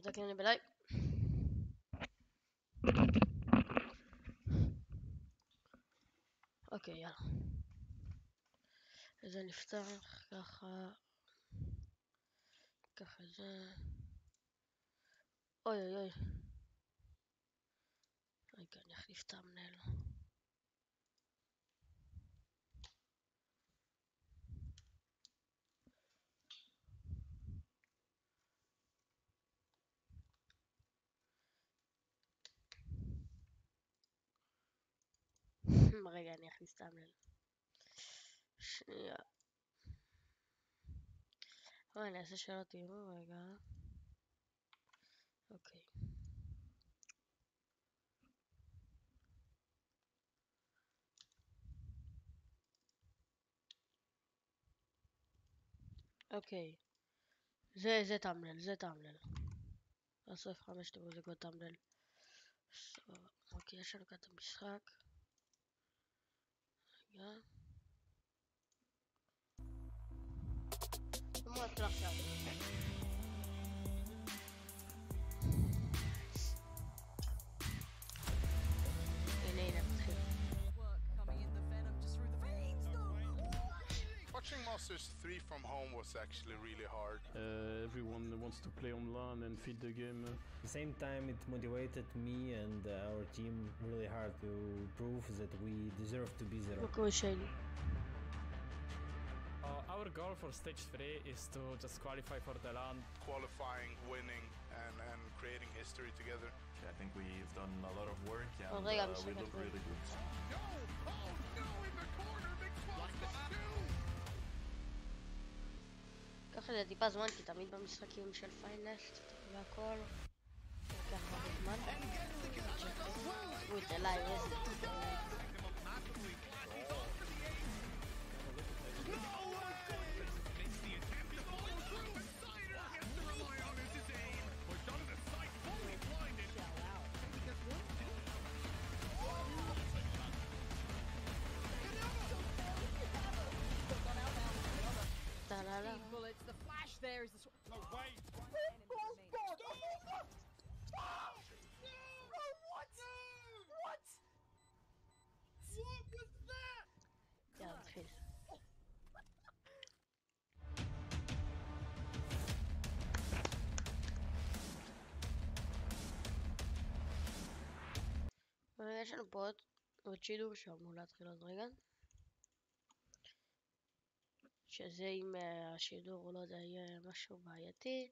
Da kan je bereik. אוקיי, יאללה. זה נפתח ככה. ככה זה. אוי אוי אוי. רגע, אני אחליף את המנהל. רגע, אני אכניס את המנהל. שנייה. אני אעשה שלא תראו רגע. אוקיי. אוקיי. זה תמנל, זה תמנל. 25 תראו זה כבר תמנל. אוקיי, יש לנו כאן את המשחק. רגע. בואו נתחיל עכשיו. הנה נתחיל. Watching Masters 3 from home was actually really hard. Everyone wants to play online and feed the game. At the same time, it motivated me and our team really hard to prove that we deserve to be there. Our goal for stage 3 is to just qualify for the LAN. Qualifying, winning, and creating history together. I think we've done a lot of work and we look really good. No! Oh no! In the corner! Big 12 ככה זה טיפה זמן, כי תמיד במשחקים של פיינסט והכל לוקח הרבה זמן. תראו את לייב איזה bullets. The flash there is the No, wait! What? What? What was that? יאללה, נתחיל. יש לנו פה עוד שידור שאמור להתחיל עוד רגע. שזה אם השידור לא יודע יהיה משהו בעייתי,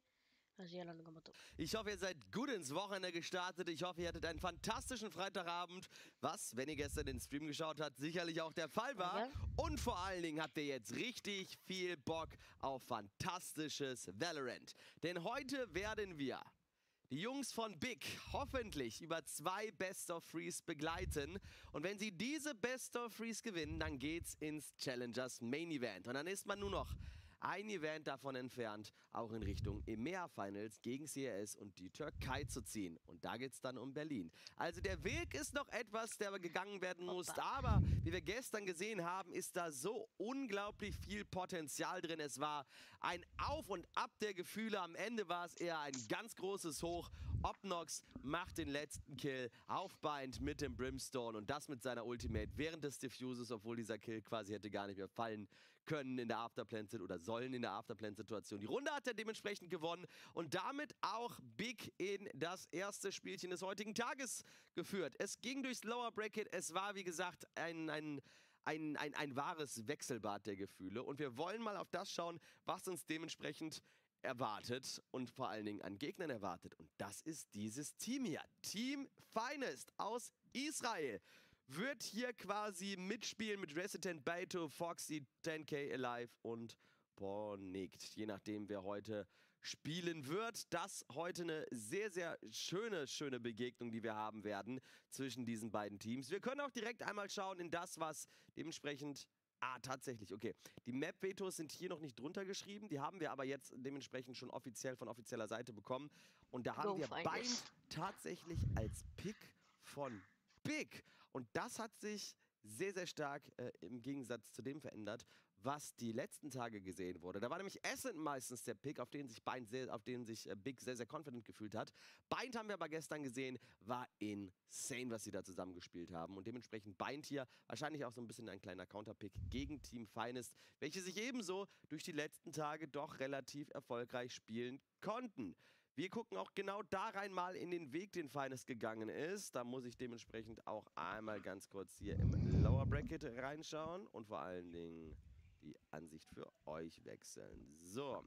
אז יהיה לנו גם אותו. Ich hoffe, ihr seid gut ins Wochenende gestartet. Ich hoffe, ihr hattet einen fantastischen Freitagabend, was, wenn ihr gestern den Stream geschaut habt, sicherlich auch der Fall war. Ja. Und vor allen Dingen habt ihr jetzt richtig viel Bock auf fantastisches Valorant. Denn heute werden wir die Jungs von Big hoffentlich über 2 Best of Threes begleiten. Und wenn sie diese Best of Threes gewinnen, dann geht's ins Challengers Main Event. Und dann ist man nur noch ein Event davon entfernt, auch in Richtung EMEA Finals gegen CRS und die Türkei zu ziehen. Und da geht es dann um Berlin. Also der Weg ist noch etwas, der gegangen werden muss. Aber wie wir gestern gesehen haben, ist da so unglaublich viel Potenzial drin. Es war ein Auf und Ab der Gefühle. Am Ende war es eher ein ganz großes Hoch. Obnox macht den letzten Kill auf Bind mit dem Brimstone und das mit seiner Ultimate während des Diffuses, obwohl dieser Kill quasi hätte gar nicht mehr fallen können in der Afterplant oder sollen in der Afterplant-Situation. Die Runde hat er dementsprechend gewonnen und damit auch Big in das erste Spielchen des heutigen Tages geführt. Es ging durchs Lower Bracket, es war wie gesagt ein wahres Wechselbad der Gefühle und wir wollen mal auf das schauen, was uns dementsprechend erwartet und vor allen Dingen an Gegnern erwartet. Und das ist dieses Team hier. Team Pיינסט aus Israel wird hier quasi mitspielen mit Resident Beito, Foxy, 10K Alive und Bornict. Je nachdem, wer heute spielen wird. Das heute eine sehr, sehr schöne Begegnung, die wir haben werden zwischen diesen beiden Teams. Wir können auch direkt einmal schauen in das, was dementsprechend... tatsächlich, okay. Die Map-Vetos sind hier noch nicht drunter geschrieben. Die haben wir aber jetzt dementsprechend schon offiziell von offizieller Seite bekommen. Und da haben wir Bind tatsächlich als Pick von Big. Und das hat sich sehr, sehr stark im Gegensatz zu dem verändert, was die letzten Tage gesehen wurde. Da war nämlich Ascent meistens der Pick, auf den sich Big sehr, sehr confident gefühlt hat. Bind haben wir aber gestern gesehen, war insane, was sie da zusammen gespielt haben. Und dementsprechend Bind hier wahrscheinlich auch so ein bisschen ein kleiner Counterpick gegen Team Feyinst, welche sich ebenso durch die letzten Tage doch relativ erfolgreich spielen konnten. Wir gucken auch genau da rein mal in den Weg, den Feyinst gegangen ist. Da muss ich dementsprechend auch einmal ganz kurz hier im Lower Bracket reinschauen und vor allen Dingen die Ansicht für euch wechseln. So,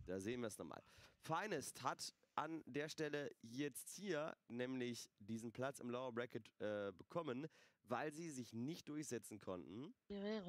da sehen wir es nochmal. Feyinst hat an der Stelle jetzt hier nämlich diesen Platz im Lower Bracket bekommen, weil sie sich nicht durchsetzen konnten. Bin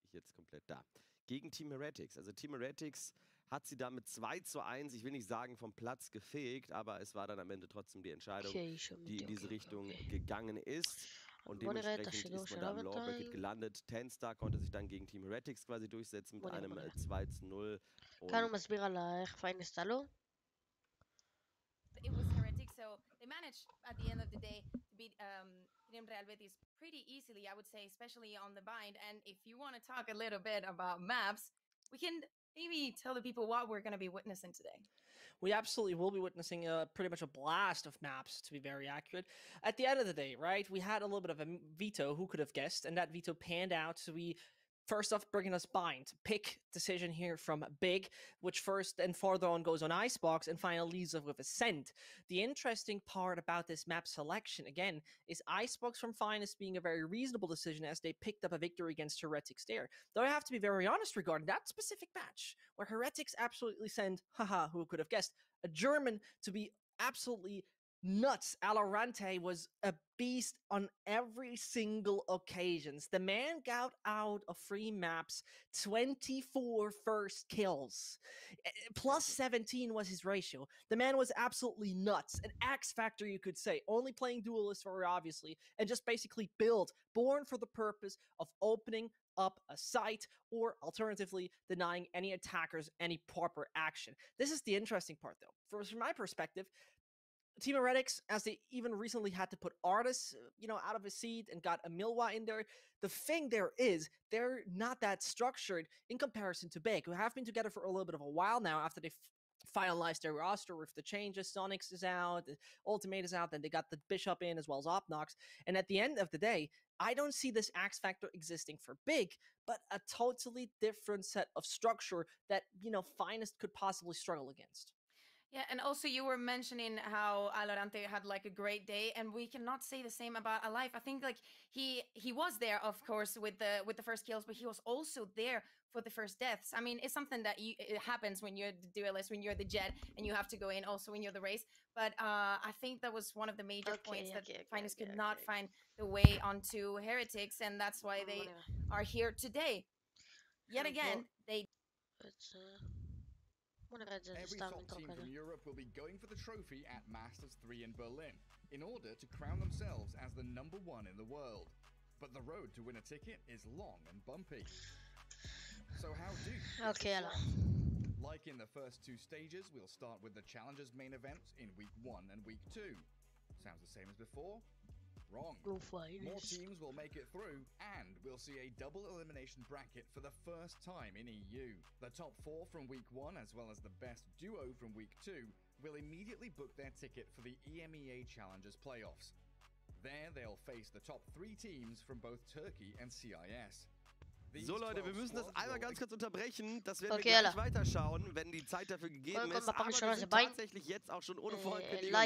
ich jetzt komplett da. Gegen Team Heretics. Also Team Heretics hat sie damit 2:1, ich will nicht sagen vom Platz gefegt, aber es war dann am Ende trotzdem die Entscheidung, die in diese Richtung gegangen ist. Und dementsprechend ist man da im Lower Bracket gelandet. Tenstar konnte sich dann gegen Team Heretics quasi durchsetzen mit einem 2:0. كانوا مسبيغ على فاينست الو. It was Heretic, so they managed at the end of the day to beat Real Betis pretty easily, I would say, especially on the bind. And if you want to talk a little bit about maps, we can maybe tell the people what we're going to be witnessing today. We absolutely will be witnessing pretty much a blast of maps, to be very accurate. At the end of the day, right, we had a little bit of a veto, who could have guessed, and that veto panned out. So we, first off, bringing us Bind. Pick decision here from Big, which first and further on goes on Icebox and finally leaves us with Ascent. The interesting part about this map selection, again, is Icebox from Feyinst being a very reasonable decision as they picked up a victory against Heretics there. Though I have to be very honest regarding that specific match, where Heretics absolutely send, haha, who could have guessed, a German to be absolutely nuts. Alorante was a beast on every single occasions. The man got out of 3 maps, 24 first kills. Plus 17 was his ratio. The man was absolutely nuts. An X factor, you could say. Only playing duelist very obviously, and just basically born for the purpose of opening up a site, or alternatively denying any attackers any proper action. This is the interesting part though. From my perspective, Team Heretics, as they even recently had to put Artis, out of his seat and got a Milwa in there. The thing there is, they're not that structured in comparison to Big, who have been together for a little bit of a while now after they finalized their roster with the changes. Sonics is out, Ultimate is out, then they got the Bishop in as well as Opnox. And at the end of the day, I don't see this X factor existing for Big, but a totally different set of structure that, Feyinst could possibly struggle against. Yeah, and also you were mentioning how Alorante had like a great day, and we cannot say the same about Alive. I think like he was there, of course, with the first kills, but he was also there for the first deaths. I mean, it's something that it happens when you're the duelist, when you're the jet, and you have to go in also when you're the race. But I think that was one of the major points that Feyinst could not find the way onto Heretics, and that's why they are here today. Yet again, they. Every top team from Europe will be going for the trophy at Masters 3 in Berlin in order to crown themselves as the #1 in the world. But the road to win a ticket is long and bumpy. So how do you like in the first 2 stages, we'll start with the Challengers main events in week 1 and week 2. Sounds the same as before? Wrong. More teams will make it through, and we'll see a double elimination bracket for the first time in EU. The top 4 from week 1, as well as the best duo from week 2, will immediately book their ticket for the EMEA Challengers playoffs. There they'll face the top 3 teams from both Turkey and CIS. So Leute, wir müssen das einmal ganz kurz unterbrechen. Das werden wir gleich weiterschauen, wenn die Zeit dafür gegeben ist. Aber wir sind tatsächlich jetzt auch schon ohne Vorankündigung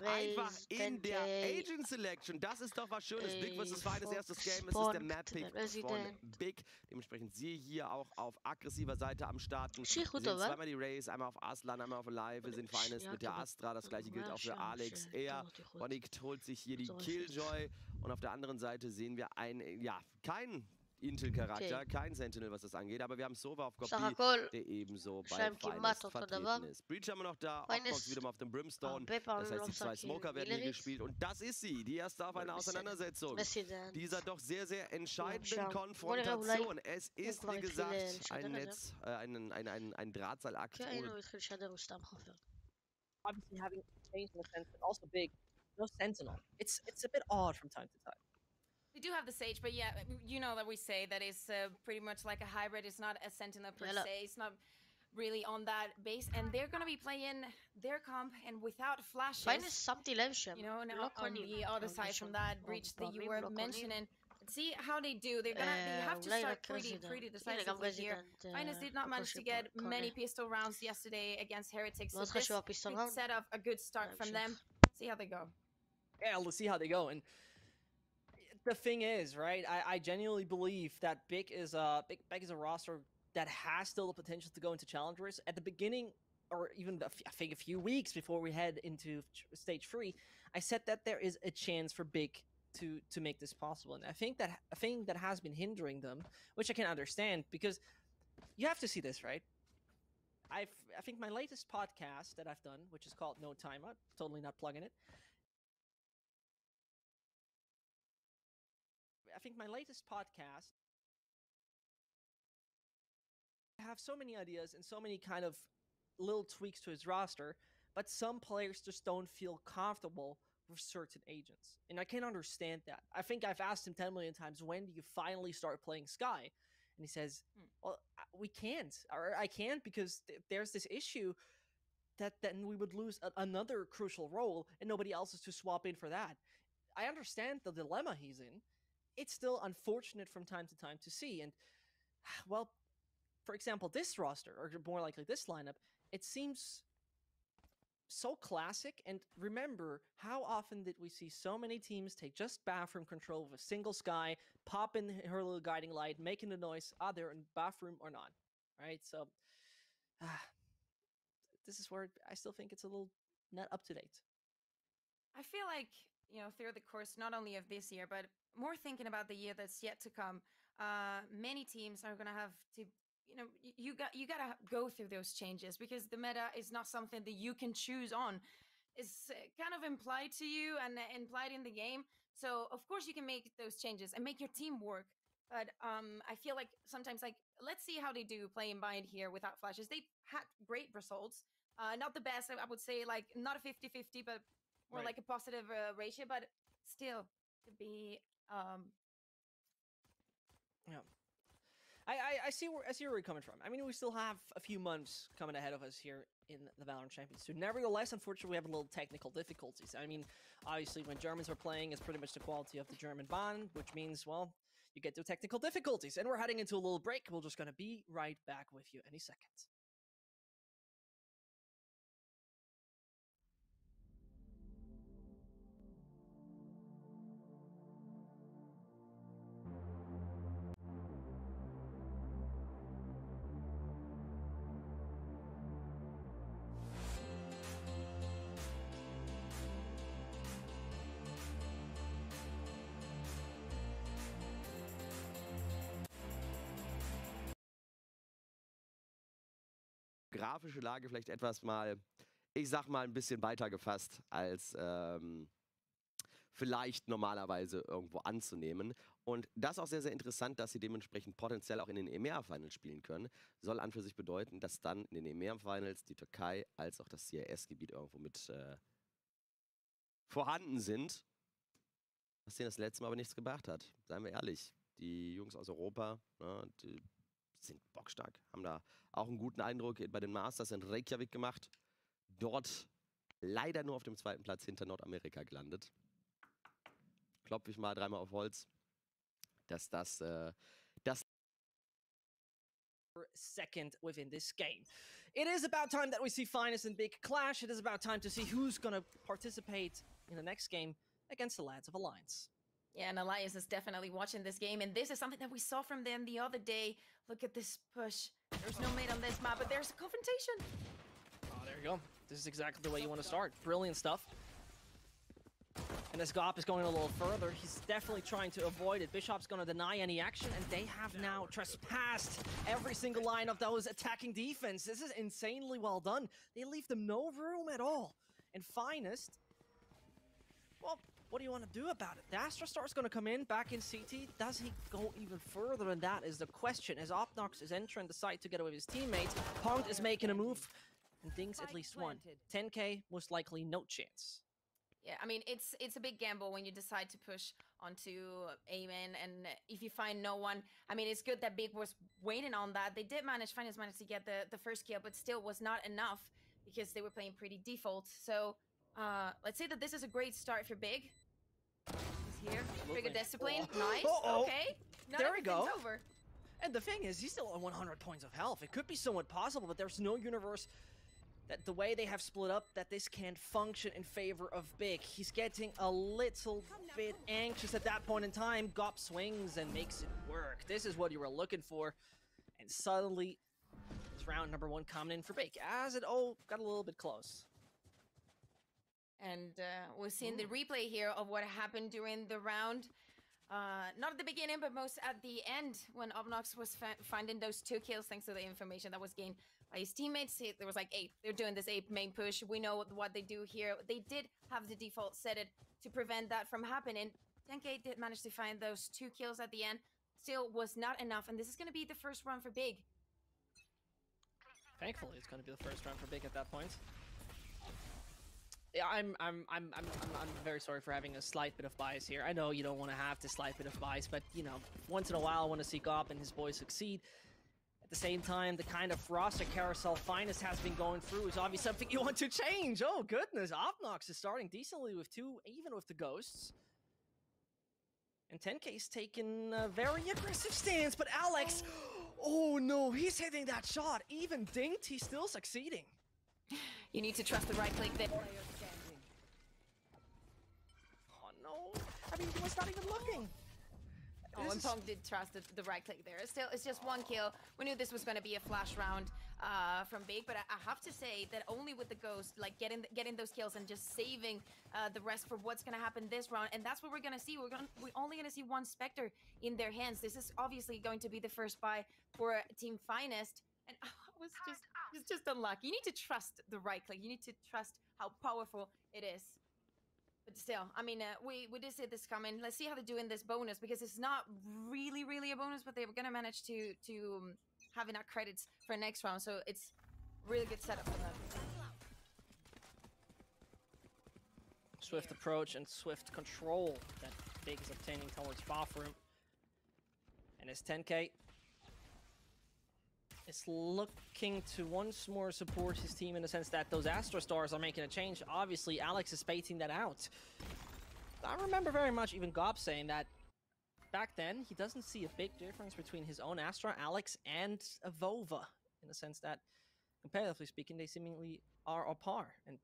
einfach in der Agent Selection. Das ist doch was Schönes. Big vs. Feyinst, erstes Game. Es ist der Map-Pick von Big. Dementsprechend sie hier auch auf aggressiver Seite am Starten. Wir sehen zweimal die Race, einmal auf Aslan, einmal auf Live. Wir sehen Feyinst mit der Astra. Das gleiche gilt auch für Alex. Onyx holt sich hier die Killjoy. Und auf der anderen Seite sehen wir kein Intel-Charakter, kein Sentinel, was das angeht, aber wir haben Sova auf Copy, der ebenso bei Feyinst vertreten ist. Breach haben wir noch da, Opbox wieder mal auf dem Brimstone, das heißt, die 2 Smoker werden hier gespielt und das ist sie, die erste auf eine Auseinandersetzung dieser doch sehr, sehr entscheidenden Konfrontation. Es ist, wie gesagt, ein Netz, ein Drahtseilakt. Obviously having changed in the sense, but also Big, no Sentinel. It's a bit odd from time to time. They do have the Sage, but yeah, you know that we say that it's pretty much like a hybrid. It's not a Sentinel per se. It's not really on that base, and they're gonna be playing their comp and without flashes. You know, now on the other side from that breach that you were mentioning. See how they do. They have to start pretty decisively here. Pיינסט did not manage to get many pistol rounds yesterday against Heretics. So this could set up a good start from them. See how they go. Yeah, let's see how they go. And the thing is, right? I genuinely believe that Big is a roster that has still the potential to go into challengers at the beginning, or even I think a few weeks before we head into stage 3. I said that there is a chance for Big to make this possible, and I think that a thing that has been hindering them, which I can understand, because you have to see this, right? I think my latest podcast that I've done, which is called No Timeout, totally not plugging it. I think my latest podcast, I have so many ideas and so many kind of little tweaks to his roster, but some players just don't feel comfortable with certain agents. And I can understand that. I think I've asked him 10 million times, when do you finally start playing Sky? And he says, well, we can't. Or I can't because there's this issue that then we would lose another crucial role and nobody else is to swap in for that. I understand the dilemma he's in. It's still unfortunate from time to time to see. And, well, for example, this roster, or more likely this lineup, it seems so classic. And remember, how often did we see so many teams take just bathroom control with a single Sky, pop in her little guiding light, making the noise, they're in bathroom or not, right? So this is where I still think it's a little not up to date. I feel like, you know, through the course not only of this year, but more thinking about the year that's yet to come, many teams are going to have to, you know, you got to go through those changes, because the meta is not something that you can choose on. It's kind of implied to you and implied in the game. So of course you can make those changes and make your team work. But I feel like sometimes, like, let's see how they do playing Bind here without flashes. They've had great results. Not the best, I would say, like not a 50-50, but more like a positive ratio, but still to be yeah. I see where you're coming from. I mean, we still have a few months coming ahead of us here in the Valorant Champions Tour. Nevertheless, unfortunately, we have a little technical difficulties. I mean, obviously, when Germans are playing, it's pretty much the quality of the German ban, which means, well, you get to technical difficulties. And we're heading into a little break. We're just going to be right back with you any second. Grafische Lage vielleicht etwas mal, ich sag mal, ein bisschen weiter gefasst als vielleicht normalerweise irgendwo anzunehmen. Und das ist auch sehr, sehr interessant, dass sie dementsprechend potenziell auch in den EMEA-Finals spielen können. Soll an für sich bedeuten, dass dann in den EMEA-Finals die Türkei als auch das CIS-Gebiet irgendwo mit vorhanden sind. Was denen das letzte Mal aber nichts gebracht hat. Seien wir ehrlich. Die Jungs aus Europa, ne, die sind bockstark. Haben da auch einen guten Eindruck bei den Masters in Reykjavik gemacht. Dort leider nur auf dem 2. Platz hinter Nordamerika gelandet. Klopfe ich mal dreimal auf Holz, dass das second within this game. It is about time that we see Pיינסט and Big clash. It is about time to see who's gonna participate in the next game against the lads of Alliance. Yeah, and Alliance is definitely watching this game, and this is something that we saw from them the other day. Look at this push. There's no mate on this map, but there's a confrontation. Oh, there you go. This is exactly the way you want to start. Brilliant stuff. And as Gop is going a little further, he's definitely trying to avoid it. Bishop's going to deny any action, and they have now trespassed every single line of those attacking defense. This is insanely well done. They leave them no room at all. And Pיינסט, well, what do you want to do about it? The Astra Star's going to come in back in CT. Does he go even further than that is the question. As Opnox is entering the site together with his teammates, Ponged is making a move and dings at least one. 10k, most likely no chance. Yeah, I mean, it's a big gamble when you decide to push onto Amen, and if you find no one, I mean, it's good that Big was waiting on that. They did Finest managed to get the first kill, but still was not enough because they were playing pretty default. So let's say that this is a great start for Big. He's here, trigger discipline, nice, okay. Not there we go. Over. And the thing is, he's still on 100 points of health. It could be somewhat possible, but there's no universe that the way they have split up, that this can't function in favor of Big. He's getting a little bit anxious at that point in time. Gop swings and makes it work. This is what you were looking for. And suddenly, it's round number 1 coming in for Big, as it all got a little bit close. And we're seeing the replay here of what happened during the round. Not at the beginning, but most at the end, when Obnox was finding those 2 kills thanks to the information that was gained by his teammates. There was like 8. They're doing this 8 main push. We know what they do here. They did have the default set it to prevent that from happening. 10K did manage to find those 2 kills at the end. Still was not enough, and this is going to be the first run for Big. Thankfully, it's going to be the first run for Big at that point. Yeah, I'm very sorry for having a slight bit of bias here. I know you don't want to have this slight bit of bias, but you know, once in a while I want to see Gop and his boys succeed. At the same time, the kind of roster carousel Finest has been going through is obviously something you want to change. Oh goodness, Obnox is starting decently with 2, even with the ghosts. And 10K's taking a very aggressive stance, but Alex, oh no, he's hitting that shot. Even dinked, he's still succeeding. You need to trust the right click there. Oh no, I mean, he was not even looking. Oh, and Pong did trust the right click there. Still, it's just 1 kill. We knew this was going to be a flash round from Big, but I have to say that only with the Ghost, like getting those kills and just saving the rest for what's going to happen this round, and that's what we're going to see. We're only going to see 1 Spectre in their hands. This is obviously going to be the first buy for Team Finest, and it's just unlucky. You need to trust the right click. You need to trust how powerful it is. But still, I mean, we did see this coming. Let's see how they're doing this bonus, because it's not really a bonus, but they were going to manage to have enough credits for next round. So it's a really good setup for them. Swift approach and swift control that Big is obtaining towards bathroom. And his 10K is looking to once more support his team in the sense that those Astro Stars are making a change. Obviously, Alex is baiting that out. I remember very much even Gob saying that back then, he doesn't see a big difference between his own Astra, Alex, and a Vova, in the sense that, comparatively speaking, they seemingly are on par. And,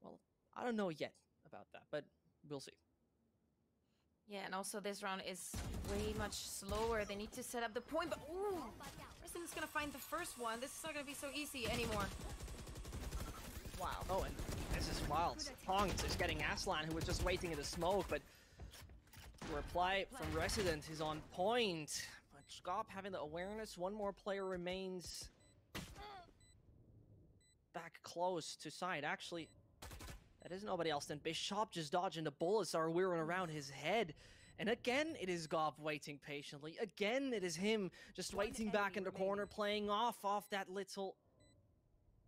well, I don't know yet about that, but we'll see. Yeah, and also this round is way much slower. They need to set up the point, but ooh! Resident's gonna find the first one. This is not gonna be so easy anymore. Wow. Oh, and this is wild. Pongs is getting Aslan, who was just waiting in the smoke, but the reply from Resident is on point. But Scop having the awareness, 1 more player remains back close to side. Actually, that is nobody else than Bishop, just dodging the bullets are whirring around his head. And again, it is Gob waiting patiently. Again, it is him just waiting back in the corner, playing off that little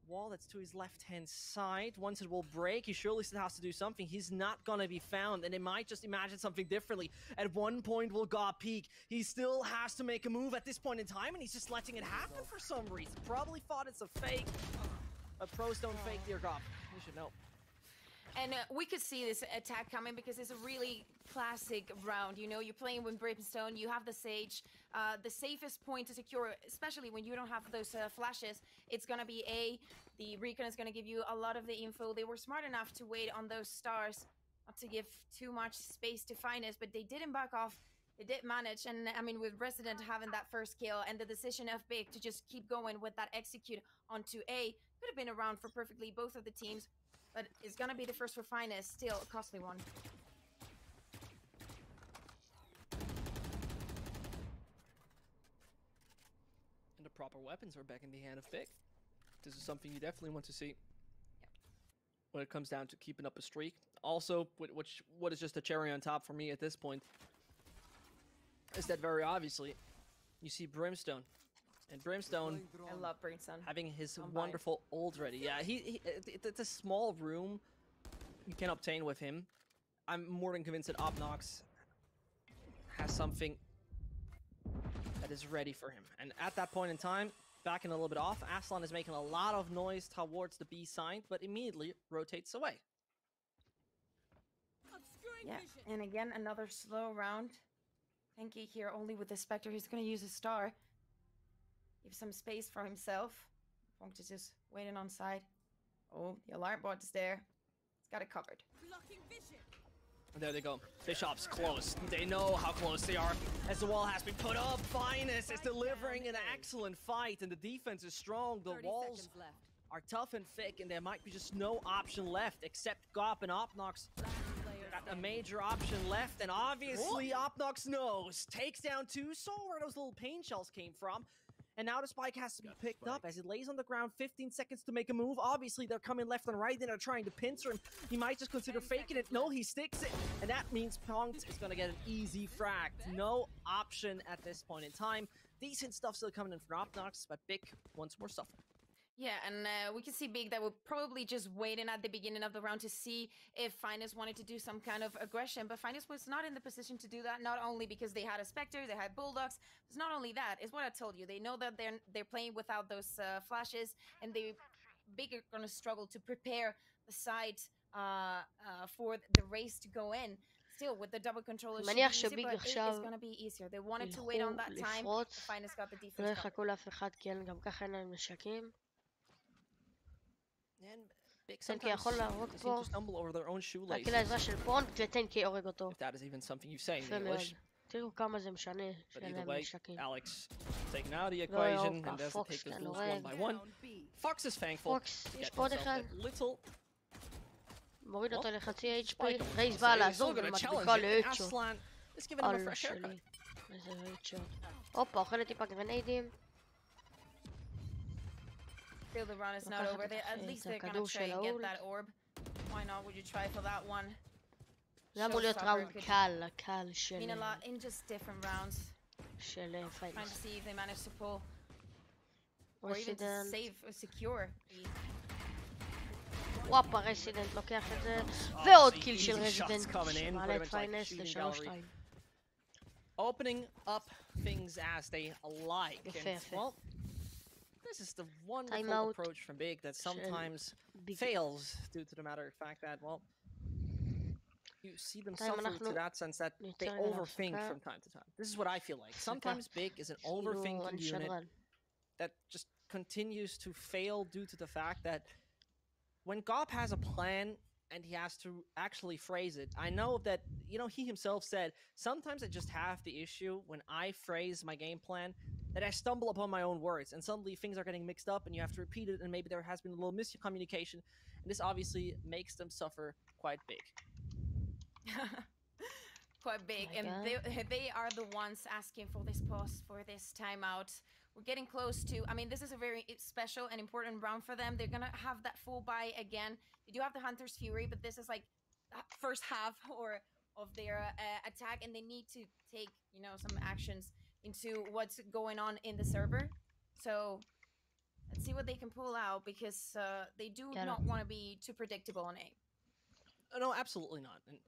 wall that's to his left-hand side. Once it will break, he surely still has to do something. He's not gonna be found, and they might just imagine something differently. At one point, will Gob peek? He still has to make a move at this point in time, and he's just letting it happen for some reason. Probably thought it's a fake, but pros don't fake, dear Gob. You should know. And we could see this attack coming because it's a really classic round. You know, you're playing with Brimstone, you have the Sage. The safest point to secure, especially when you don't have those flashes, it's going to be A. The Recon is going to give you a lot of the info. They were smart enough to wait on those stars, not to give too much space to Finest, but they didn't back off. They did manage, and I mean, with Resident having that first kill and the decision of Big to just keep going with that execute onto A, could have been around for perfectly both of the teams. But it's gonna be the first for Finest, still a costly one. And the proper weapons are back in the hand of Big. This is something you definitely want to see. Yep. When it comes down to keeping up a streak. Also, what is just a cherry on top for me at this point is that very obviously, you see Brimstone. And Brimstone, I love Brimstone. having his wonderful ult ready. Yeah, it's a small room, you can obtain with him, I'm more than convinced that Obnox has something that is ready for him. And at that point in time, backing a little bit off, Aslan is making a lot of noise towards the B side, but immediately rotates away. Yeah, and again, another slow round. Tenki here only with the Spectre. He's going to use a star. Give some space for himself. Punkt is just waiting on side. Oh, the alarm bot is there. He's got it covered. There they go. Bishop's close. They know how close they are as the wall has been put up. Finest is delivering an excellent fight, and the defense is strong. The walls are tough and thick, and there might be just no option left except Gop and Obnox. Got a major option left, and obviously Obnox knows. Takes down 2, saw where those little pain shells came from. And now the spike has to be picked up as he lays on the ground, 15 seconds to make a move. Obviously, they're coming left and right, and they're trying to pincer him. He might just consider faking it. No, he sticks it. And that means Punkt is going to get an easy frag. No option at this point in time. Decent stuff still coming in from Obnox, but Big wants more suffer. Yeah, and we can see Big that will probably just wait in at the beginning of the round to see if Finest wanted to do some kind of aggression, but Finest was not in the position to do that, not only because they had a Spectre, they had Bulldogs. It's not only that, it's what I told you. They know that they're playing without those flashes, and Big are going to struggle to prepare the site for the race to go in. Still, with the double controller, but it's going to be easier. They wanted to wait on that time. Finest got the defense covered. And Big sometimes seem to stumble over their own shoelaces. If that is even something you say in English. But either way, Alex taken out of the equation and as they take those moves one by one. Fox is thankful. Little. מוריד אותו לחצי HP, רייס בא לעזור ומדביקה להיטשוט. אללה שלי, איזה להיטשוט. הופה, אוכלת טיפה גרניידים. Still the run is not over. At least they're gonna try and get that orb. Why not? Would you try for that one? זה אמור להיות ראונד קל של... mean a lot in just different rounds. של Trying to פיינס. see if they manage to pull. Or even to save or secure. וואפה, רסידנט לוקח את זה. ועוד קיל של רסידנט. מעלה את פיינס ל3-2. Opening up things as they like. And, well, this is the wonderful approach from Big that sometimes fails due to the matter of fact that, well, you see them suffer to that sense that they overthink from time to time. This is what I feel like. Sometimes Big is an overthinking unit that just continues to fail due to the fact that when Gop has a plan and he has to actually phrase it, I know that, you know, he himself said, sometimes I just have the issue when I phrase my game plan that I stumble upon my own words and suddenly things are getting mixed up and you have to repeat it and maybe there has been a little miscommunication, and this obviously makes them suffer quite big. Quite big, and they are the ones asking for this pause, for this timeout. We're getting close to, I mean, this is a very special and important round for them. They're gonna have that full buy again. They do have the Hunter's Fury, but this is like first half of their attack, and they need to take, you know, some actions into what's going on in the server. So let's see what they can pull out, because they do not want to be too predictable on A. No, absolutely not. And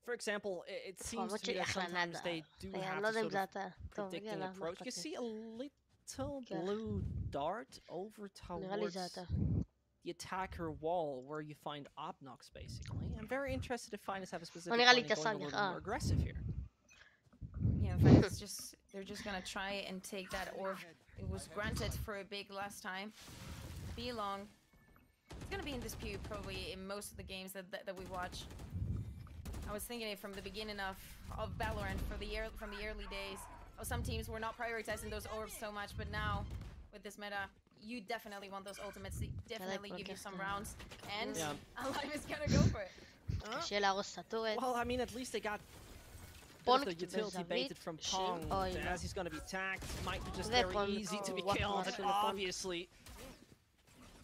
for example, it seems to me that sometimes they do have to sort of predicting approach. You see a little blue dart over towards the attacker wall where you find Obnox, basically. I'm very interested if Finest have a specific plan going a little more aggressive here. Yeah, Finest they're just gonna try and take that orb. It was granted for a Big last time. Be long. It's gonna be in dispute probably in most of the games that we watch. I was thinking it from the beginning of Valorant from the early days. Some teams were not prioritizing those orbs so much, but now with this meta, you definitely want those ultimates. They definitely give you some rounds, and Alive is gonna go for it. Well, I mean, at least they got the utility baited from Pong, as he's gonna be tagged. Might be just very easy to be killed, and obviously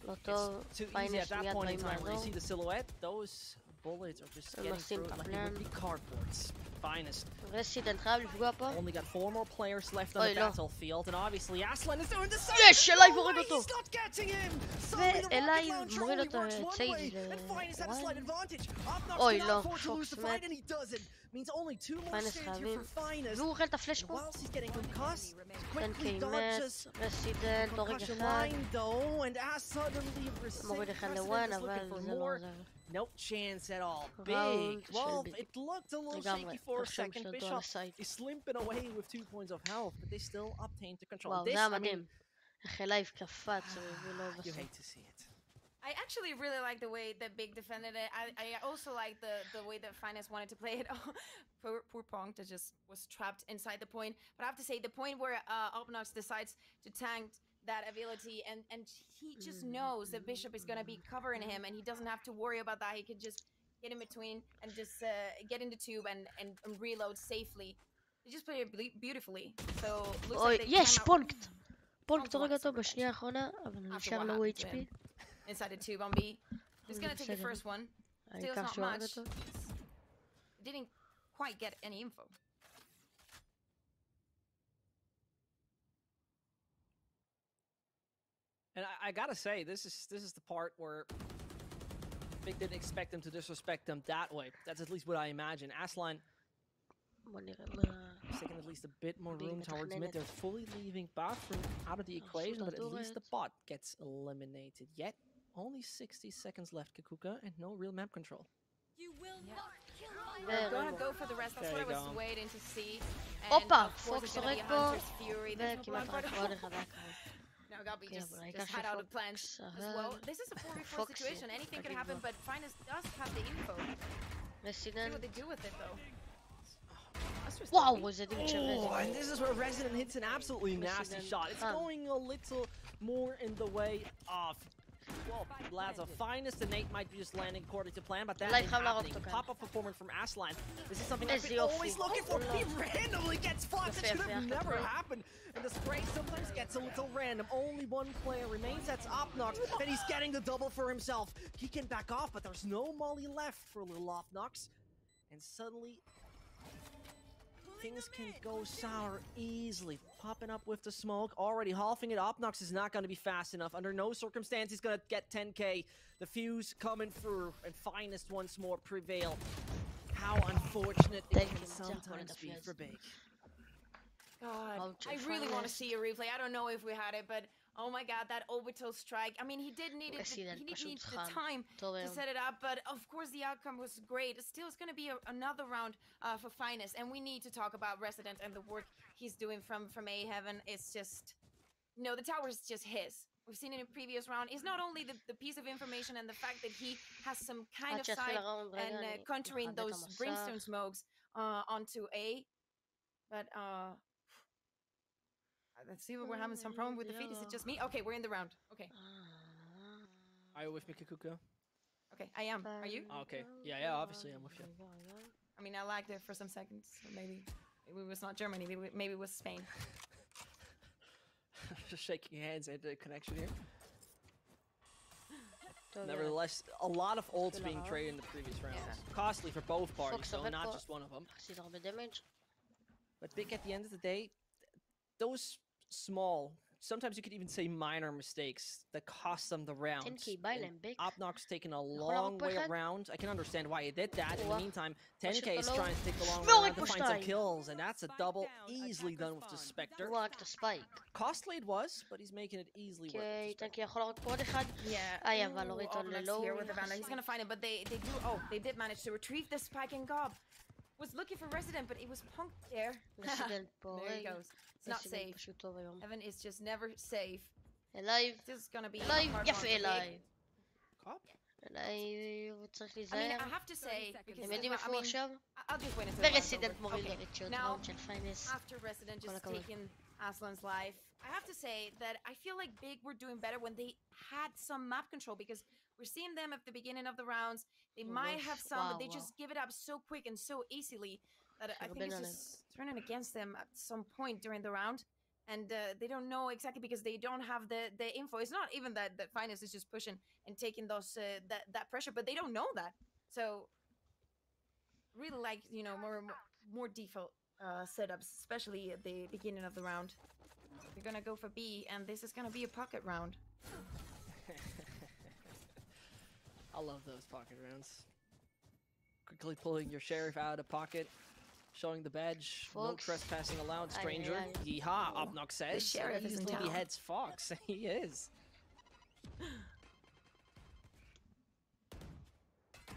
it's too easy at that point in time where you see the silhouette. Those bullets are just getting through like they would be cardboards. Finest. רסידנט חייב לפגוע פה. Only got 4 more players left on Oi, the לא. battlefield, and obviously Aslan is doing the same. יש! אלייב הוריד way, אותו! he's not getting him. Suddenly the rocket ואלייב launcher מוריד only אותו works one צייד way, and Finest had a slight advantage. Obnox אוי, cannot לא, afford to lose the פוקס fight, מת. and he doesn't. Means only 2 more פיינס stands here חייבים. for Finest. והוא אוכל את הפלאש And פה. whilst he's getting concussed, quickly טנקי מת, dodges רסידנט, הורג concussion אחד. line though, and as suddenly מוריד אחד President לוואן, is אבל looking for זה לא more. עוזר. No chance at all. Big. Round Well, should be- it looked a little לגמרי. shaky for a עכשיו second. משתלטו על Bishop הסייד. is limping away with 2 points of health, but they still obtain to control. וואו, This, זה היה I mean, מדהים. איך אלייב קפץ, הוא הביא לו you בסוף. hate to see it. I actually really like the way that Big defended it. I also like the way that Finest wanted to play it. poor Pong that just was trapped inside the point. But I have to say, the point where Obnox decides to tank that ability, and he just knows that Bishop is going to be covering him, and he doesn't have to worry about that. He could just get in between and just get in the tube and reload safely. He just played it beautifully. So looks אוי, like they יש! came out פונקט! פונקט Punk הורג wants אותו some בשנייה האחרונה, אבל after נשאר what לו happened to HP. him inside the tube on B. He's gonna take the בסדר. first one. Still העיקר not שהוא הורג much. אותו. Didn't quite get any info. And I gotta say, this is the part where Big didn't expect him to disrespect them that way. That's at least what I imagine. Aslan בוא נראה מה... is taking at least a bit more Being room towards mid. מתכננת. They're fully leaving bathroom out of the equation, but at least the bot gets eliminated. Yet, only 60 seconds left, Kakuka, and no real map control. You will not kill We're Very gonna well. go for the rest. That's There what I you was go. waiting to see. And הופה! of course פוקס it's gonna be הורג פה, Hunter's Fury. There's no וכמעט plan for רק the עוד אחד היה קרוב. Now Gabi Okay, just, but I got had out of your plans Fox, as well. uh-huh. This is a 4v4 Fox, situation. yeah. Anything I can can happen, go. but Finest does have the info. See רסידנט. what they do with it though. That's וואו, איזה דין של Oh, and רז. this is where Resident hits an absolutely nasty Resident. shot. It's going a little more in the way of, well, lads of Finest, and Nate might be just landing according to plan, but that Like ain't how Lara happening. took it. Pop-up performance from Aslan. This is something I've Is been the always offie. looking for. Oh, He no. randomly gets fought. That Fair, should have fair, never fair. happened. And the spray sometimes gets a little random. Only one player remains. That's Opnox, and he's getting the double for himself. He can back off, but there's no molly left for little Opnox. And suddenly, things can go sour easily. Popping up with the smoke, already halving it. Opnox is not going to be fast enough. Under no circumstance he's going to get 10k. The fuse coming through, and Finest once more prevail. How unfortunate it Thank can you, sometimes Jack. be for Big. God, Ouch, I really want to Finest. see a replay. I don't know if we had it, but oh my God, that orbital strike. I mean, he did need it. Resident He פשוט needs the חם. time טוב to היום. set it up, but of course the outcome was great. Still, it's going to be another round for Finest, and we need to talk about Resident and the work he's doing from A Heaven. It's just, no, the tower is just his. We've seen it in previous round. It's not only the piece of information and the fact that he has some kind עד of שיתחיל sight הראונד, רגע, and אני countering מכבה את those המסך. brimstone smokes onto A, but let's see what we're having some problem with the feed. Is it just me? Okay, we're in the round. Okay, Are you with me, Kakuka? okay, I am. Are you? Okay. Yeah, obviously I'm with you. I mean, I lagged there for some seconds. So maybe it was not Germany. Maybe it was Spain. Just shaking hands at the connection here. טוב, יאללה. Nevertheless, a lot of ults Still being around. traded in the previous rounds. Yeah. Costly for both parties, Fox though, הורג not פה. just one of them. יחסית הרבה דמג'. But Big, at the end of the day, those small, sometimes you could even say minor mistakes that cost them the round. 10k בא להם ביג. Opnox taking a להרוג long פה way אחד. around. I can understand why he did that. In the וואו. meantime, פשוט 10k is לא- trying to take the long way והורג around to פה find some שתיים. kills, and that's a double easily done with the Spectre. הוא רק את הספייק. Costly it was, but he's making it easily worth אוקיי, it. טנקי יכול להרוג פה עוד אחד. Yeah. Ay, אבל הוריד אותו Obnox ללואו. here with the Vandal. He's gonna find it, but they do. Oh, they did manage to retrieve the spike, and Gob was looking for Resident, but it was punked there. רסידנט פה There he הורג. goes. It's not רסידנט safe. פשוט טוב היום. Heaven is just never safe. אלייב. This is gonna be a אלייב. hard יפה one for Big. אלייב. Cop? אלייב. הוא צריך I mean, להיזהר. I have to say, because הם יודעים I איפה הוא mean, עכשיו? I'll just wait until the round's ורסידנט over. מוביל Okay. לריצ'רד Now, ראונד של פיינס. after Resident כל just הכבוד. taking Aslan's life, I have to say that I feel like Big were doing better when they had some map control, because we're seeing them at the beginning of the rounds. They might have some, but they Wow, just give it up so quick and so easily that I think it's Fenomenal. just turning against them at some point during the round. And they don't know exactly because they don't have the info. It's not even that Finest is just pushing and taking those that pressure, but they don't know that. So really like, you know, more default setups, especially at the beginning of the round. We're gonna go for B, and this is gonna be a pocket round. I love those pocket rounds. Quickly pulling your sheriff out of pocket, showing the badge. Fox. No trespassing allowed, stranger. Yeehaw, Obnox says. sheriff is in Easily town. beheads Fox. He is.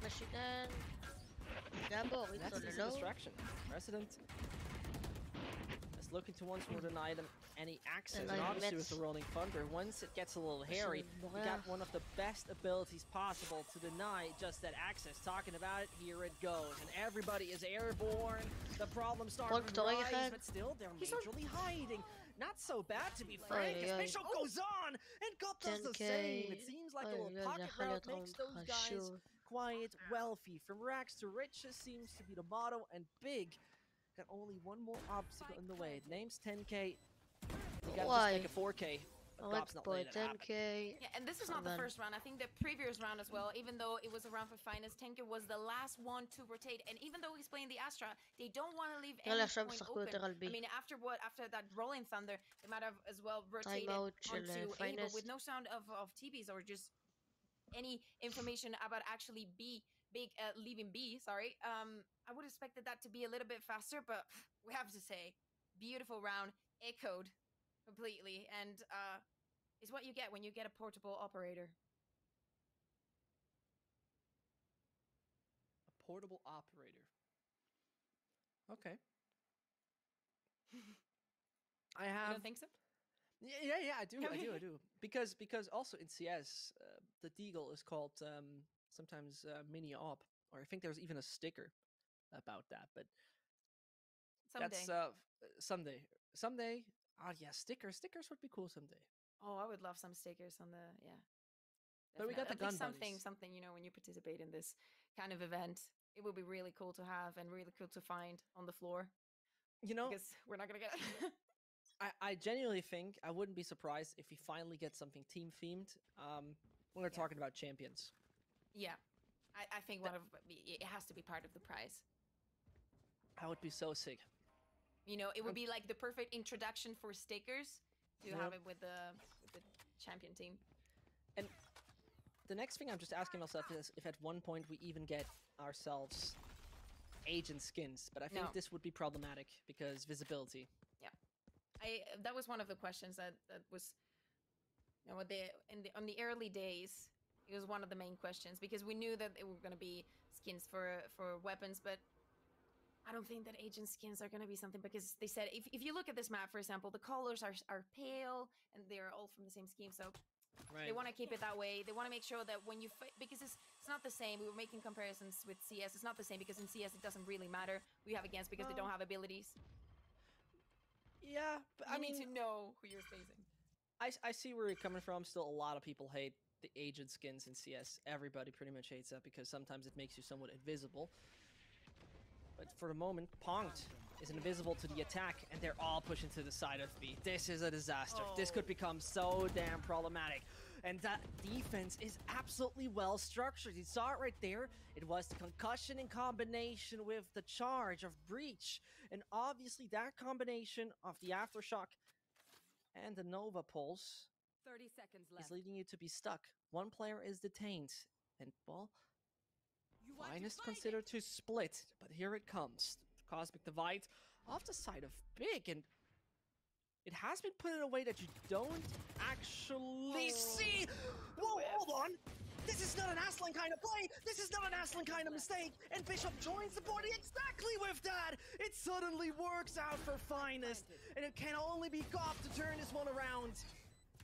Michigan. D'abord, That's it's on an easy the low. distraction. Resident is looking to once more deny them any access. And obviously with the Rolling Thunder, once it gets a little hairy, you got one of the best abilities possible to deny just that access. Talking about it, here it goes. And everybody is airborne. The problem started to rise, but still they're majorly hiding. Not so bad, to be frank, as Bishop goes on, and Cop does the same. It seems like a little pocket round makes those guys quiet, wealthy. From rags to riches seems to be the motto, and big. Got only one more obstacle in the way. Name's 10K. You gotta just make a 4K. Let's play 10K. Yeah, and this is not the first round. I think the previous round as well, even though it was a round for Finest, Tenke was the last one to rotate. And even though he's playing the Astra, they don't want to leave any point open. I mean, after that Rolling Thunder, they might have as well rotated onto A, but with no sound of TBs or just any information about actually leaving B, sorry. I would have expected that to be a little bit faster, but we have to say, beautiful round, echoed completely, and is what you get when you get a portable operator. A portable operator. Okay. I have. You don't think so? Yeah, I do. Because also in CS, the deagle is called sometimes mini op, or I think there's even a sticker about that. But someday. That's someday. Yeah, stickers would be cool someday. Oh, I would love some stickers on the But we got the gun something, you know, when you participate in this kind of event, it would be really cool to have and really cool to find on the floor. You know, because we're not gonna get it. I genuinely think I wouldn't be surprised if we finally get something team themed. When we're talking about champions. Yeah, I think it has to be part of the prize. That would be so sick. You know, it would be like the perfect introduction for stickers to have it with the champion team. And the next thing I'm just asking myself is if at one point we even get ourselves agent skins, but I think this would be problematic because visibility. Yeah, that was one of the questions that was, you know, on the early days. It was one of the main questions because we knew that it were going to be skins for weapons, but I don't think that agent skins are going to be something because they said if you look at this map, for example, the colors are pale and they're all from the same scheme, so they want to keep it that way. They want to make sure that when you fight, because it's not the same. We were making comparisons with CS. It's not the same because in CS it doesn't really matter who you have against because they don't have abilities. Yeah, but I mean, need to know who you're facing. I see where you're coming from. Still, a lot of people hate the agent skins in CS. Everybody pretty much hates that because sometimes it makes you somewhat invisible. But for the moment, Ponged is invisible to the attack, and they're all pushing to the side of B. This is a disaster. This could become so damn problematic. And that defense is absolutely well structured. You saw it right there. It was the concussion in combination with the charge of Breach. And obviously that combination of the Aftershock and the Nova Pulse 30 seconds left. is leading you to be stuck. One player is detained. And, well, Finest considered to split, but here it comes. The Cosmic Divide off the side of Big, and it has been put in a way that you don't actually see. Whoa, hold on. This is not an Aslan kind of play. This is not an Aslan kind of mistake. And Bishop joins the party exactly with that. It suddenly works out for Finest, and it can only be Goff to turn this one around.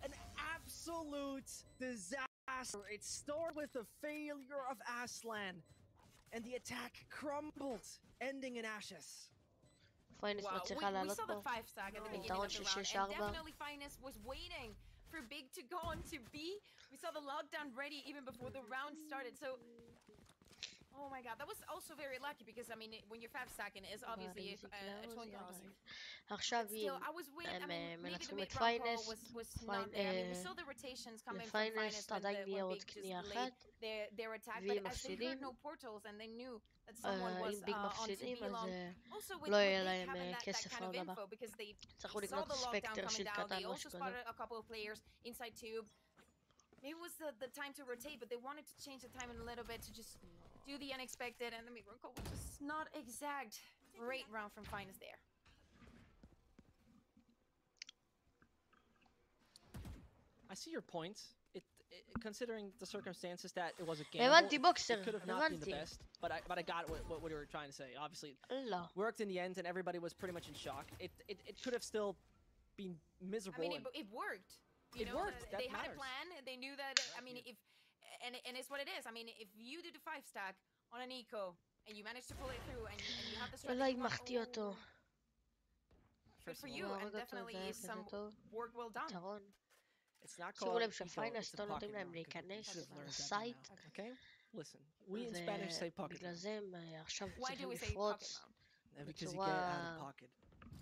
An absolute disaster. It started with the failure of Aslan, and the attack crumbled, ending in ashes. Finest Wow, we we saw the 5-stack at the beginning of the round, and definitely Finest was waiting for Big to go on to B. We saw the lockdown ready even before the round started, so... Oh my god, that was also very lucky because I mean, when you're 5 stacking, it's obviously a chunk loss. עכשיו But still, אם I was waiting. I mean, maybe the מנצחים את mid round call פיינסט, was not there. I mean, we saw the rotations coming from Finest לפייננסט when עדיין נהיה when עוד Big just קנייה delayed אחת, their attack. ואם But as they heard מפסידים, no portals and they knew that someone was אם ביג on to מפסידים, be אז long. Also with לא Big יהיה להם having that כסף kind of לעונה הבאה. info because they יצטרכו saw לקנות the lockdown ספקטר coming שיט down. קטן, They also משהו כזה. spotted a couple of players inside tube. Maybe it was the time to rotate, but they wanted to change the timing a little bit to just do the unexpected, and the mid round call was just not exact. Great round from Finest there. I see your point. Considering the circumstances that it was a game, הבנתי בוקסר, it could have not been the הבנתי. best. But I got what you were trying to say. Obviously, לא. worked in the end, and everybody was pretty much in shock. It could have still been miserable. I mean, it worked. You It know, worked. That they had a matters. plan. They knew that. I mean, if and it's what it is. I mean, if you did a 5 stack on an eco and you managed to pull it through, and you have the strategy. אולי מחטיא אותו. Good for you, and definitely some work well done. יתרון. It's not שימו called לב eco, שפיינסט it's a לא נותנים pocket להם round, 'cause you להיכנס should have learned that by לסייט, now. Okay, listen, we in Spanish say pocket בגלל round. זה הם עכשיו Why do צריכים we say pocket לפרוץ. round? Because you get it out of pocket.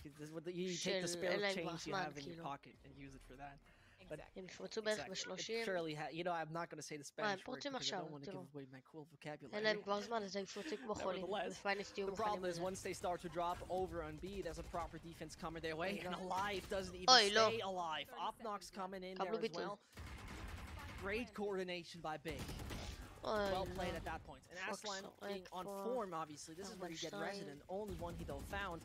You take the spare אין להם change you זמן, have in your כאילו. pocket and use it for that. Exactly. הם יפרצו בערך Exactly. It ב-30, surely you know, I'm not going to say the Spanish word פורצים because I עכשיו, don't want to give תראו. away my cool vocabulary. אין להם כבר זמן, אז הם יפרצים כמו חולים. Nevertheless, ופיינסט יהיו the מוכנים problem is לזה. once they start to drop over on B, there's a proper defense coming their way, and Alive doesn't even Oy, לא. stay alive. Opnox coming in there קבלו as ביטול. well. Great coordination by Big. אוי, Well played לא. at that point. And Fox Aslan being on for form, obviously, this is where you get number resident. Only one he though found.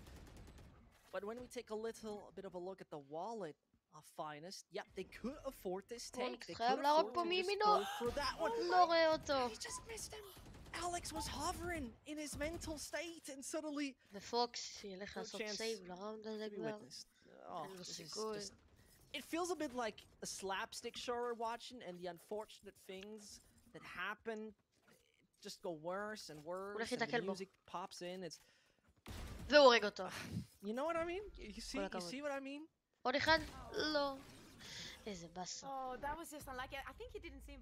But when we take a little bit of a look at the wallet of Finest, yep, they could afford this take. They חייב could להרוג afford פה to just מימינו. go for that one. לא רואה אותו. He just missed him. Alex was hovering in his mental state, and suddenly ופוקס ילך No לעשות chance סייב לראונד הזה to be כבר. witnessed. Oh, אין לו this is סיכוי. just... It feels a bit like a slapstick show we're watching, and the unfortunate things that happen just go worse and worse, הולך and the להתקל בו. music pops in. It's, והוא הורג אותו. you know what I mean? You see what I mean? עוד אחד? לא. איזה באסה. Oh, that was just unlucky. I think he didn't see him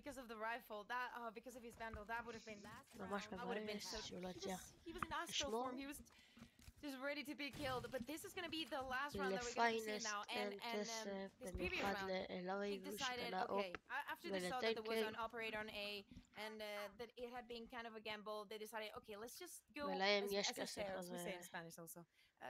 because of the rifle. That because of his vandal. That would have been ממש that would have been מבאס so. שהוא לא הצליח. He was in astral לשמור. form. He was just ready to be killed. But this is gonna be the last round that we're gonna see לפיינסט now. אין And כסף, this previous במיוחד round, he ללייב decided, שקנה okay, אופ. after they saw that there was ולטנקל. an operator on A and that it had been kind of a gamble, they decided, okay, let's just go. ולהם as יש we כסף, say, אז we say in Spanish also.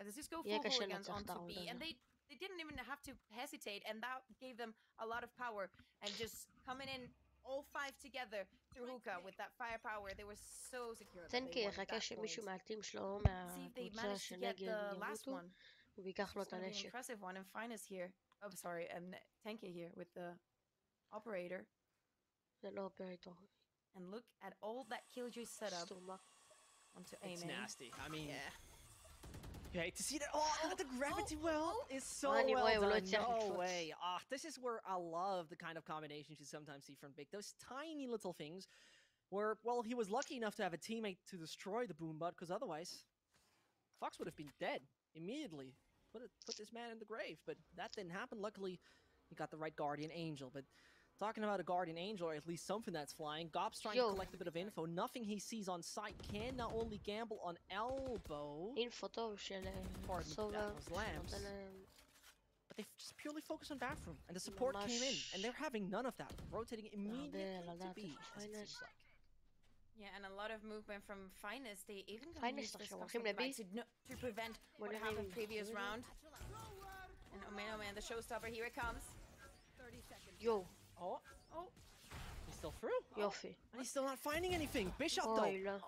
Let's just go יהיה full קשה hooligans לנצח את onto הראונד B, and הזה. they didn't even have to hesitate, and that gave them a lot of power. And just coming in all 5 together through hookah with that firepower, they were so secure. that they טנקי won יחכה that שמישהו point. מהטים שלו, See if they מהקבוצה managed to get שנגד the last ימותו, one. הוא ייקח לו It's את gonna be an הנשק. impressive one, and Finest here. Oh, sorry, and Tanky here with the operator. זה לא אופרטור. And look at all that killjoy setup סתומה. onto It's A-main. nasty. I mean, Yeah. you hate to see that. Oh, look at the gravity well. Is so Anyway, well well, done. it's actually No fun. way. Ah, this is where I love the kind of combinations you sometimes see from Big. Those tiny little things where, well, he was lucky enough to have a teammate to destroy the boom bot, because otherwise, Fox would have been dead immediately. Put this man in the grave, but that didn't happen. Luckily, he got the right Guardian Angel. But talking about a Guardian Angel, or at least something that's flying, Gob's trying to collect a bit of info. Nothing he sees on sight can not only gamble on elbow. אינפו טוב של סובה. Those lamps. But they just purely focus on bathroom, and the support came in, and they're having none of that, rotating immediately to B. As it seems like. Yeah, and a lot of movement from Finest. They even gonna Finest use this עכשיו custom הולכים לבי. device to prevent what happened previous round. And oh man, the showstopper, here it comes. יואו. Oh, Oh, he's still through. יופי. And he's still not finding anything. Bishop, אוי though, לא.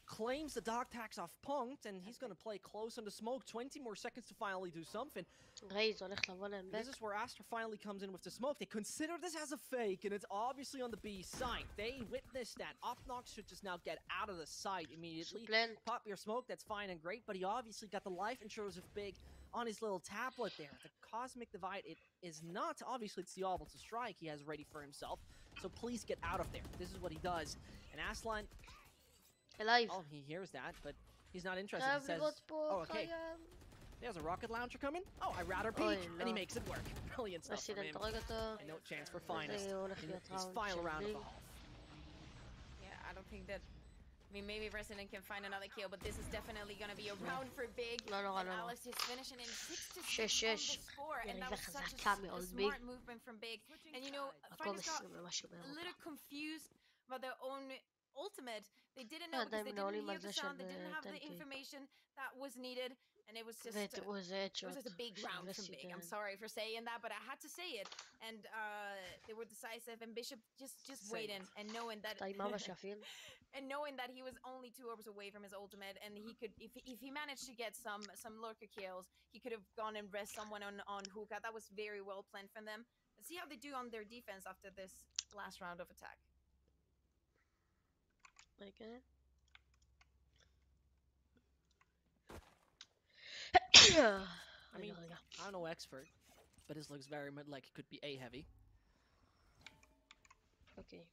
claims the dog tax off Punked, and he's going to play close on the smoke. 20 more seconds to finally do something. רייז הולך לבוא להם This בק. is where Astra finally comes in with the smoke. They consider this as a fake, and it's obviously on the B side. They witnessed that. Opnox should just now get out of the site immediately. Supplant. Pop your smoke, that's fine and great, but he obviously got the life insurance of Big on his little tablet there. The Cosmic Divide, it is not, obviously it's the Obel to strike he has ready for himself, so please get out of there. This is what he does. And Aslan, לייב. oh, he hears that, but he's not interested. חייב He says, לראות פה, oh, okay, חייב. there's a rocket launcher coming. Oh, I'd rather Oy, peek, and he no. makes it work. Brilliant stuff from רסידנט him. הורג אותו. And no chance for Finest זה הולך in להיות his ראונד final של round of ביג. the half. yeah, I don't think that mean, maybe Resident can find another kill, but this is definitely going to be a round for Big. No, no, and no, no. Alex is finishing in 6-6 on Shush, the shush. score, and that was such a old smart Big. movement from Big. And you know, Come Finest got ماشي a little confused about their own ultimate. They didn't know because they دايما didn't أولي hear the sound, they didn't have the 10K. information that was needed, and it was just it was a it was just a big round from Big. I'm sorry for saying that, but I had to say it. And they were decisive, and Bishop just waiting and knowing that and knowing that he was only 2 orbs away from his ultimate, and he could, if he managed to get some lurker kills, he could have gone and rest someone on Hookah. That was very well planned from them. Let's see how they do on their defense after this last round of attack. Okay. I mean, I'm no expert, but this looks very much like it could be A heavy. Okay.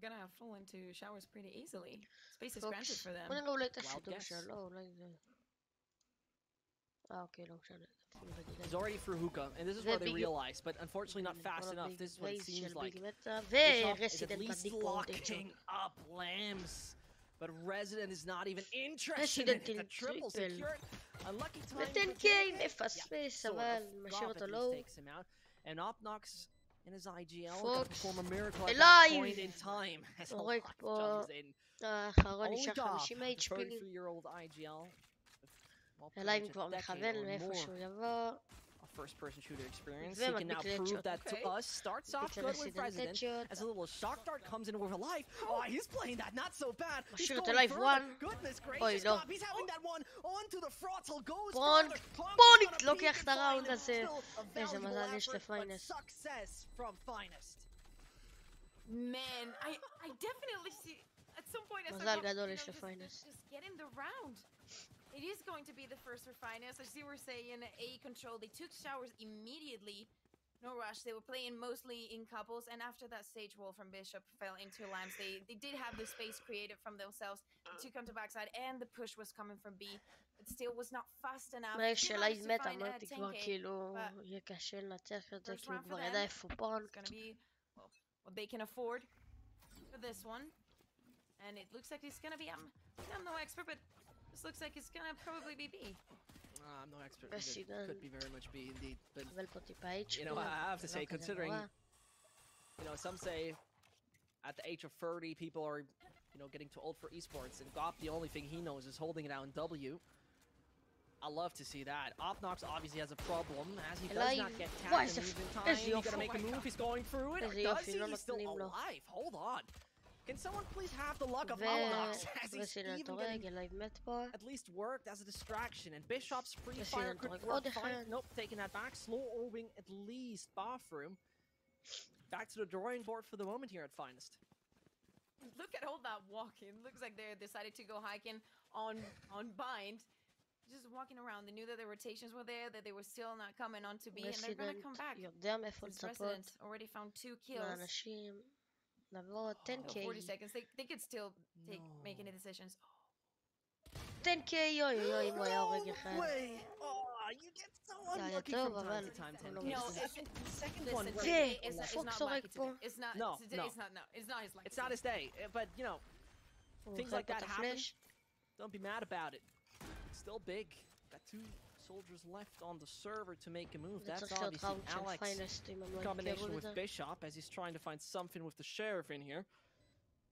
Gonna fall into showers pretty easily. Space is granted for them. وانا لو لقيت Wild الشيء guess. okay, no, He's already through Hookah, and this is what they realized, but unfortunately not fast enough. This is what it seems like. Bishop is at least locking up Lambs, but Resident is not even interested in it. The triple secured. Unlucky time. 10K نفس بس ماشي طلعوا. Takes him out, and Opnox in his IGL Fox. got to perform a miracle at Lייב. that point in time. As a lot comes in. האחרון נשאר 50 HP. 33-year-old IGL. לייב כבר מכוון מאיפה שהוא יבוא. A first-person shooter experience. He can now prove that to us. Starts off good with Resident. As a little shock dart comes in with a life. Oh, he's playing that not so bad. He's Shoot, going life further. one. Goodness Oh, gracious, no. He's having that one onto the throttle. Goes Bond. further. Bond לוקח את הראונד הזה. איזה מזל יש לפיינסט. Success from Finest. Man, I definitely see at some point I מזל גדול יש לפיינסט. just get in the round. It is going to be the first for Finest. As you were saying, A control. They took showers immediately. No rush. They were playing mostly in couples, and after that stage wall from Bishop fell into Lambs, they did have the space created from themselves. They took on the backside, and the push was coming from B. It still was not fast enough. שלייב מת אמרתי כבר כאילו יהיה קשה לנצח את זה, כאילו כבר ידע איפה בונק. It's gonna be what they can afford for this one, and it looks like it's gonna be I'm no expert, but this looks like it's gonna probably be B. I'm no expert. It could be very much B indeed. But you know, I have to say, considering, you know, some say at the age of 30, people are, you know, getting too old for esports, and Gop, the only thing he knows is holding it down W. I love to see that. Opnox obviously has a problem as he does not get tapped in time. He's gonna make a move. He's going through it. Or does he? He's still alive. Hold on. Can someone please have the luck of Opnox as he's even getting at least worked as a distraction? And Bishop's free fire could work fine. Nope, taking that back. Slow orbing at least bathroom. Back to the drawing board for the moment here at Finest. Look at all that walking. Looks like they decided to go hiking on bind. Just walking around. They knew that the rotations were there, that they were still not coming on to B, and they're gonna come back. This Resident already found 2 kills. 10K. 40 seconds. They could still make any decisions. 10K יוי אם הוא היה הורג אחד. You get so unlucky from time to time. No, second one. פוקס הורג פה. It's not. No, it's not his lucky. It's not his day. But you know, things like that happen. Don't be mad about it. It's still big. Got 2 soldiers left on the server to make a move. That's obviously Alex. Combination with Bishop as he's trying to find something with the sheriff in here.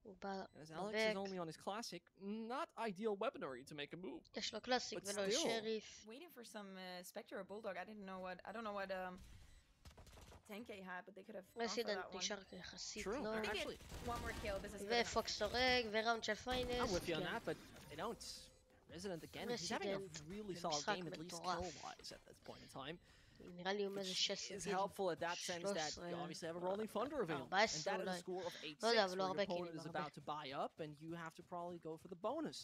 And as Alex is only on his classic, not ideal weaponry to make a move. יש לו קלאסיק ולא שריף. Waiting for some Spectre or Bulldog. I don't know what 10K had, but they could have gone for that one. נשאר יחסית True, לא. actually. One more kill. This is ופוקס הורג וראונד של פיינסט. I'm with you on that, but they don't. Resident again, he's having a really solid game, at least kill-wise at this point in time. It's helpful at that sense that you obviously have a rolling thunder available, and that is a score of 8-6 where your opponent is about to buy up, and you have to probably go for the bonus.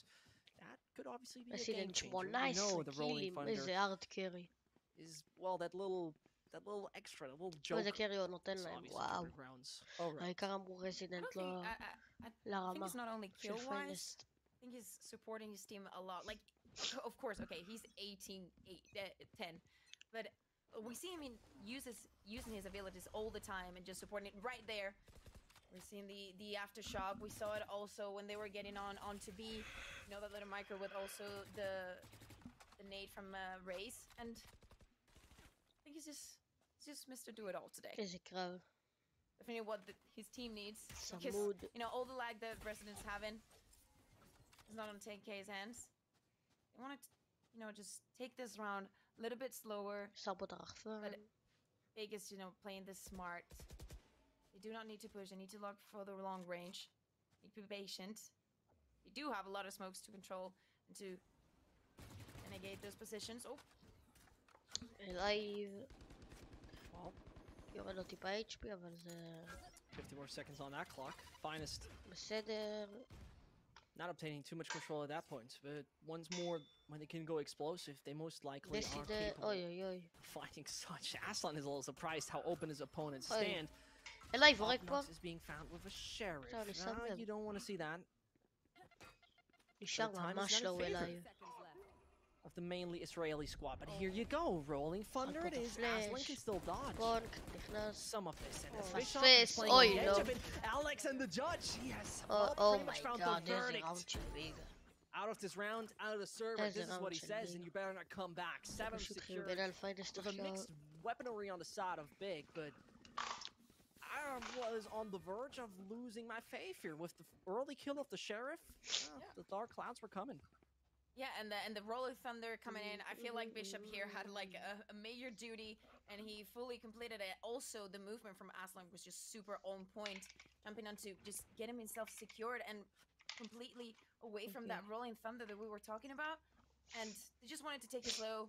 That could obviously be a game changer. You know the rolling thunder is, well, that little extra, that little joke. איזה קרי הוא נותן להם, וואו. העיקר אמרו רזידנט לא לרמה של פיינסט. I think he's supporting his team a lot. Like, of course, okay, he's 10, but we see him using his abilities all the time and just supporting it right there. We're seeing the aftershock. We saw it also when they were getting onto B. You know, that little micro with also the nade from Race, and I think he's just Mr. Do It All today. Physical. Definitely what his team needs. Some Because mood. you know, all the lag that Resident's having is not on 10K's hands. They want to, you know, just take this round a little bit slower. But Big is, you know, playing this smart. They do not need to push. They need to lock for the long range. Need to be patient. They do have a lot of smokes to control and to negate those positions. Oh. Lייב. Well, יורד לו טיפה HP, אבל זה... 50 more seconds on that clock. Finest בסדר. not obtaining too much control at that point, but once more, when they can go explosive, they most likely are capable אוי. of finding such. Aslan is a little surprised how open his opponents stand. לייב הורג פה. Knox is being found with a sheriff. Sorry, something. You don't want to see that. נשאר ממש לא לייב. Of the mainly Israeli squad, but here you go, rolling thunder it is. Aslan can still dodge some of this, and as Bishop is playing the edge of it, Alex and the judge, he has pretty much found the verdict. Out of this round, out of the server, this is what he says, and you better not come back. 7 secure with a mixed weaponry on the side of Big, but I was on the verge of losing my faith here with the early kill of the sheriff. The dark clouds were coming. Yeah, and the Roll of Thunder coming in. I feel like Bishop here had like a major duty, and he fully completed it. Also, the movement from Aslan was just super on point, jumping onto just getting himself secured and completely away from that Rolling Thunder that we were talking about. And they just wanted to take it slow,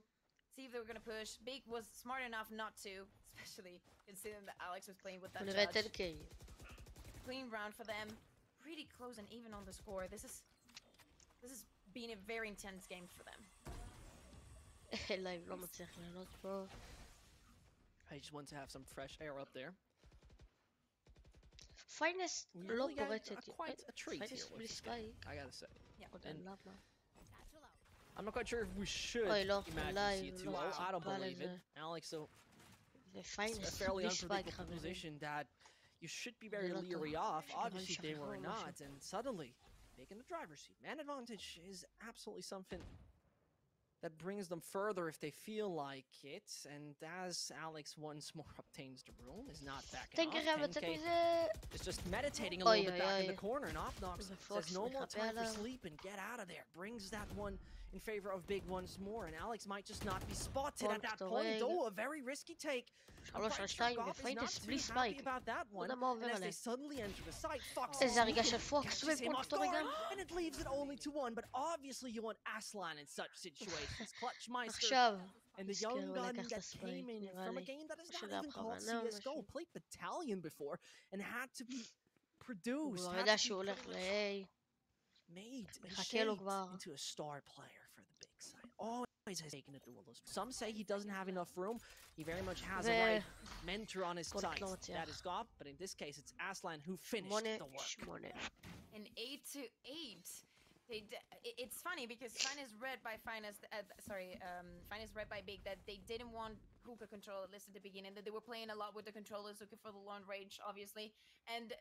see if they were gonna push. Big was smart enough not to, especially considering that Alex was playing with that judge. Clean round for them, pretty close and even on the score. This is been a very intense game for them. לייב לא מצליח לעלות פה. I just want to have some fresh air up there. פיינסט לא פורצת. Quite a treat here בלי ספייק. I gotta say. And I'm not quite sure if we should imagine C2. I don't believe it. Alex, so it's a fairly unpredictable position that you should be very leery of. Obviously they were not, and suddenly in the driver's seat. Man advantage is absolutely something that brings them further if they feel like it, and as Alex once more obtains the room, is not backing off. 10K is just meditating a little bit back in the corner, and Opnox says no more time for sleep and get out of there. Brings that one in favor of Big once more, and Alex might just not be spotted at that point. Oh, a very risky take. I'm quite sure Goff is not too happy about that one, and as they suddenly enter the site, Fox catches him off guard, and it leaves it only to 1, but obviously you want Aslan in such situations. Clutchmeister and the young gun that came in from a game that is not even called CSGO, played Battalion before, and had to be produced, had to be made and shaped into a star player for the big side. Always has taken a duelist. Some say he doesn't have enough room. He very much has a right mentor on his side. That is Goff, but in this case, it's Aslan who finished the work. An 8-8. It's funny because Finest read by Finest, Finest read by Big that they didn't want hookah control, at least at the beginning, that they were playing a lot with the controllers, looking for the long range, obviously. And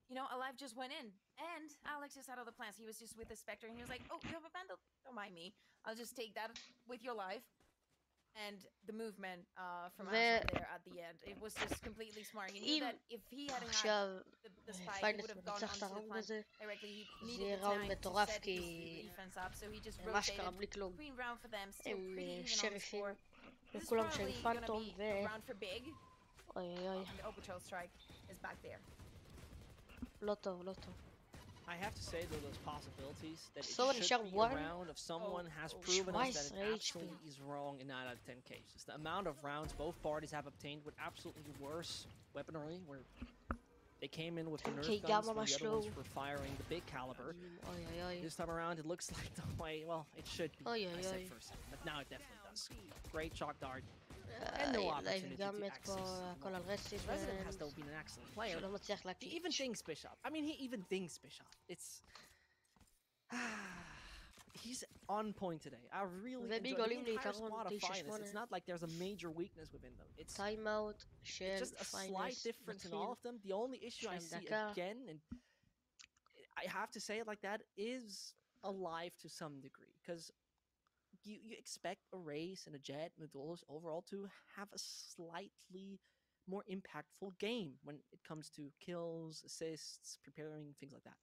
you know, Alive just went in, and Alex just had other plans. He was just with the Spectre, and he was like, oh, you have a Vandal? Don't mind me. I'll just take that with your life. And the movement from Aslan there at the end, it was just completely smart. He knew that if he hadn't had the spike, he would have gone onto the plant directly. He needed the time to set the defense up, so he just rotated. Green round for them, still pretty even on the score. This is probably going to be a round for Big. And the Overtrail strike is back there. Lotto. I have to say, though, those possibilities that it should be a round of someone has proven us that it absolutely is wrong in 9 out of 10 cases. The amount of rounds both parties have obtained with absolutely worse weaponry, where they came in with the Nerf guns, when the other ones were firing the big caliber. This time around, it looks like the way, well, it should be, I said for a second, but now it definitely does. Great shock dart. And no opportunity to access. Resident has, though, been an excellent player. He even thinks Bishop. I mean, he even thinks Bishop. It's... he's he's on point today. I really ובig enjoyed עולים the entire ליתרון squad of 9-8. Finest. It's not like there's a major weakness within them. It's טיימאוט של just a slight פיינס difference in מתחיל. all of them. The only issue I Shem see daka. again, and I have to say it like that, is alive to some degree. Because you expect a Race and a Jet and a Duelist overall to have a slightly more impactful game when it comes to kills, assists, preparing, things like that.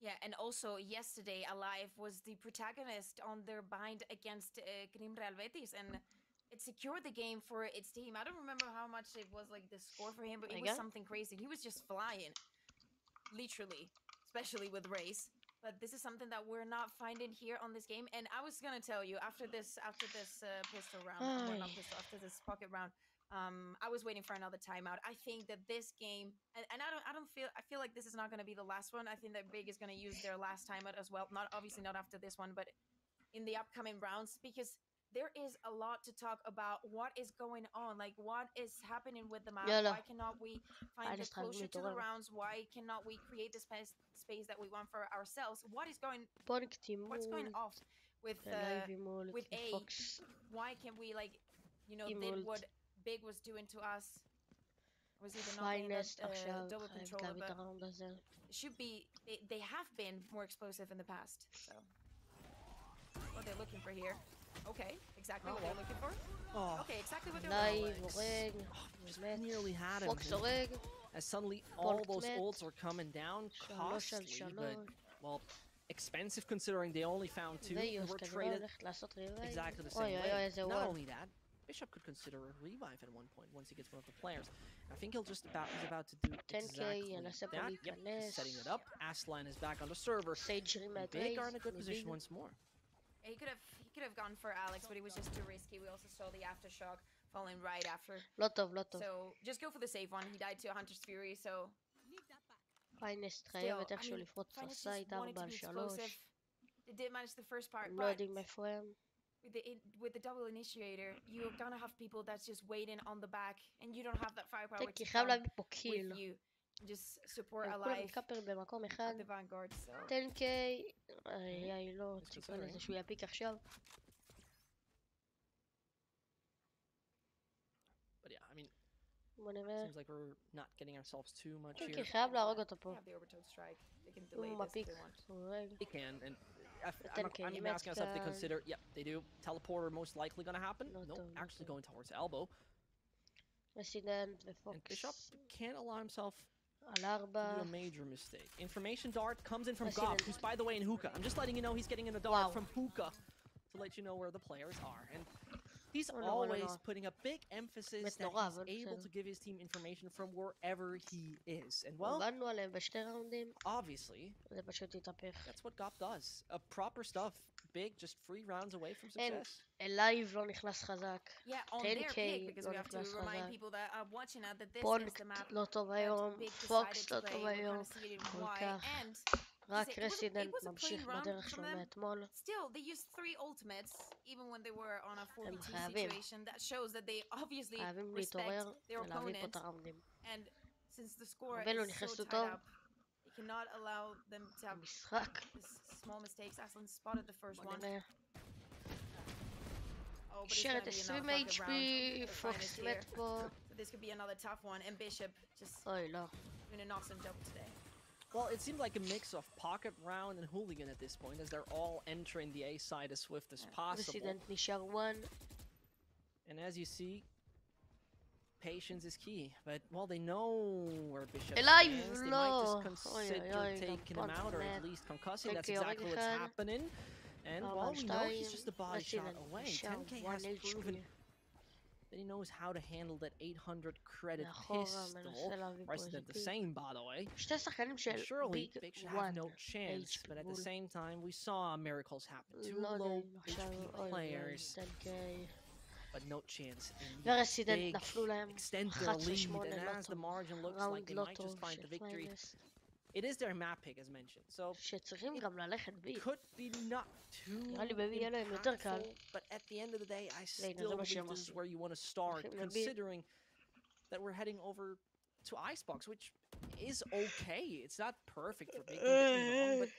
Yeah, and also yesterday, Alive was the protagonist on their bind against Grim Real Betis, and it secured the game for its team. I don't remember how much it was like the score for him, but it was something crazy. He was just flying, literally, especially with Race. But this is something that we're not finding here on this game. And I was gonna tell you after this pistol round, well, not pistol, after this pocket round. I was waiting for another timeout. I think that this game, and I feel like this is not going to be the last one. I think that Big is going to use their last timeout as well. Not obviously not after this one, but in the upcoming rounds, because there is a lot to talk about. What is going on? Like, what is happening with the map? Why cannot we find the closure to the rounds? Why cannot we create the space that we want for ourselves? What's going off with A? Why can we, like, you know, did what Big was doing to us? Was either not getting that double controller, but it should be. They have been more explosive in the past. So what they're looking for here. Okay, exactly what they're looking for. Oh. Okay, exactly what they're looking for. Leyb nearly had him. As suddenly all those ults are coming down, costly, but well, expensive considering they only found 2 and were traded exactly the same way. Not only that, Bishop could consider a revive at one point once he gets one of the players. I think he's about to do exactly that. Yep, he's setting it up. Aslan is back on the server. Big are in a good position once more. He could have gone for Alex, but he was just too risky. We also saw the aftershock falling right after. lot of. So just go for the safe one. He died to a Hunter's Fury, so פיינס חייבת איכשהו לפרוץ את הסייט 4-3. They did manage the first part, לא יודעים מאיפה הם. with the double initiator, you're gonna have people that's just waiting on the back, and you don't have that firepower to come with you. Just support Alive במקום אחד. at the vanguard. So 10k, לא, ציפה לזה שהוא יפיק עכשיו. But yeah, I mean, בוא נראה. seems like we're not getting ourselves too much here. 10k חייב להרוג אותו פה. הוא מפיק. They can, and I'm asking myself if they consider, yep, they do. Teleporter most likely going to happen. Nope, actually going towards elbow. Resident And Bishop can't allow himself על 4. to do a major mistake. Information dart comes in from Gob, who's by the way in hookah. I'm just letting you know he's getting in a dart from hookah to let you know where the players are. And he's always putting a big emphasis that he's able to give his team information from wherever he is. And well, obviously, that's what Gob does. Proper stuff. Big, just 3 rounds away from success. לייב לא נכנס חזק. 10k because we have to remind people that are watching that this is the map. לא טוב היום, פוקס לא טוב היום, כל כך. רק רסידנט ממשיך בדרך שלו מאתמול. Still, they used 3 ultimates, even when they were on a 4v2 situation. That shows that they obviously respect their opponent. And since the score is so tied up, they cannot allow them to have small mistakes. Aslan spotted the first one. Oh, but it's gonna be another pocket round. פוקס מת פה. So this could be another tough one. And Bishop just אוי לא. doing an awesome job today. Well, it seemed like a mix of pocket round and hooligan at this point, as they're all entering the A side as swift as possible. Resident נשאר 1. And as you see, patience is key. But well, they know where Bishop is. They might just consider taking him out, or at least concussing. That's exactly what's happening. And well, we know he's just a body shot away. 10k has proven that he knows how to handle that 800 credit pistol. Resident the same, by the way. Surely Big should have no chance, but at the same time, we saw miracles happen. 2 low HP players, but no chance. Big extend their lead, and as the margin looks like they might just find the victory, it is their map pick, as mentioned. So it could be not too impactful, but at the end of the day, I still believe this is where you want to start, considering that we're heading over to Icebox, which is okay. It's not perfect for Big, don't get me wrong, but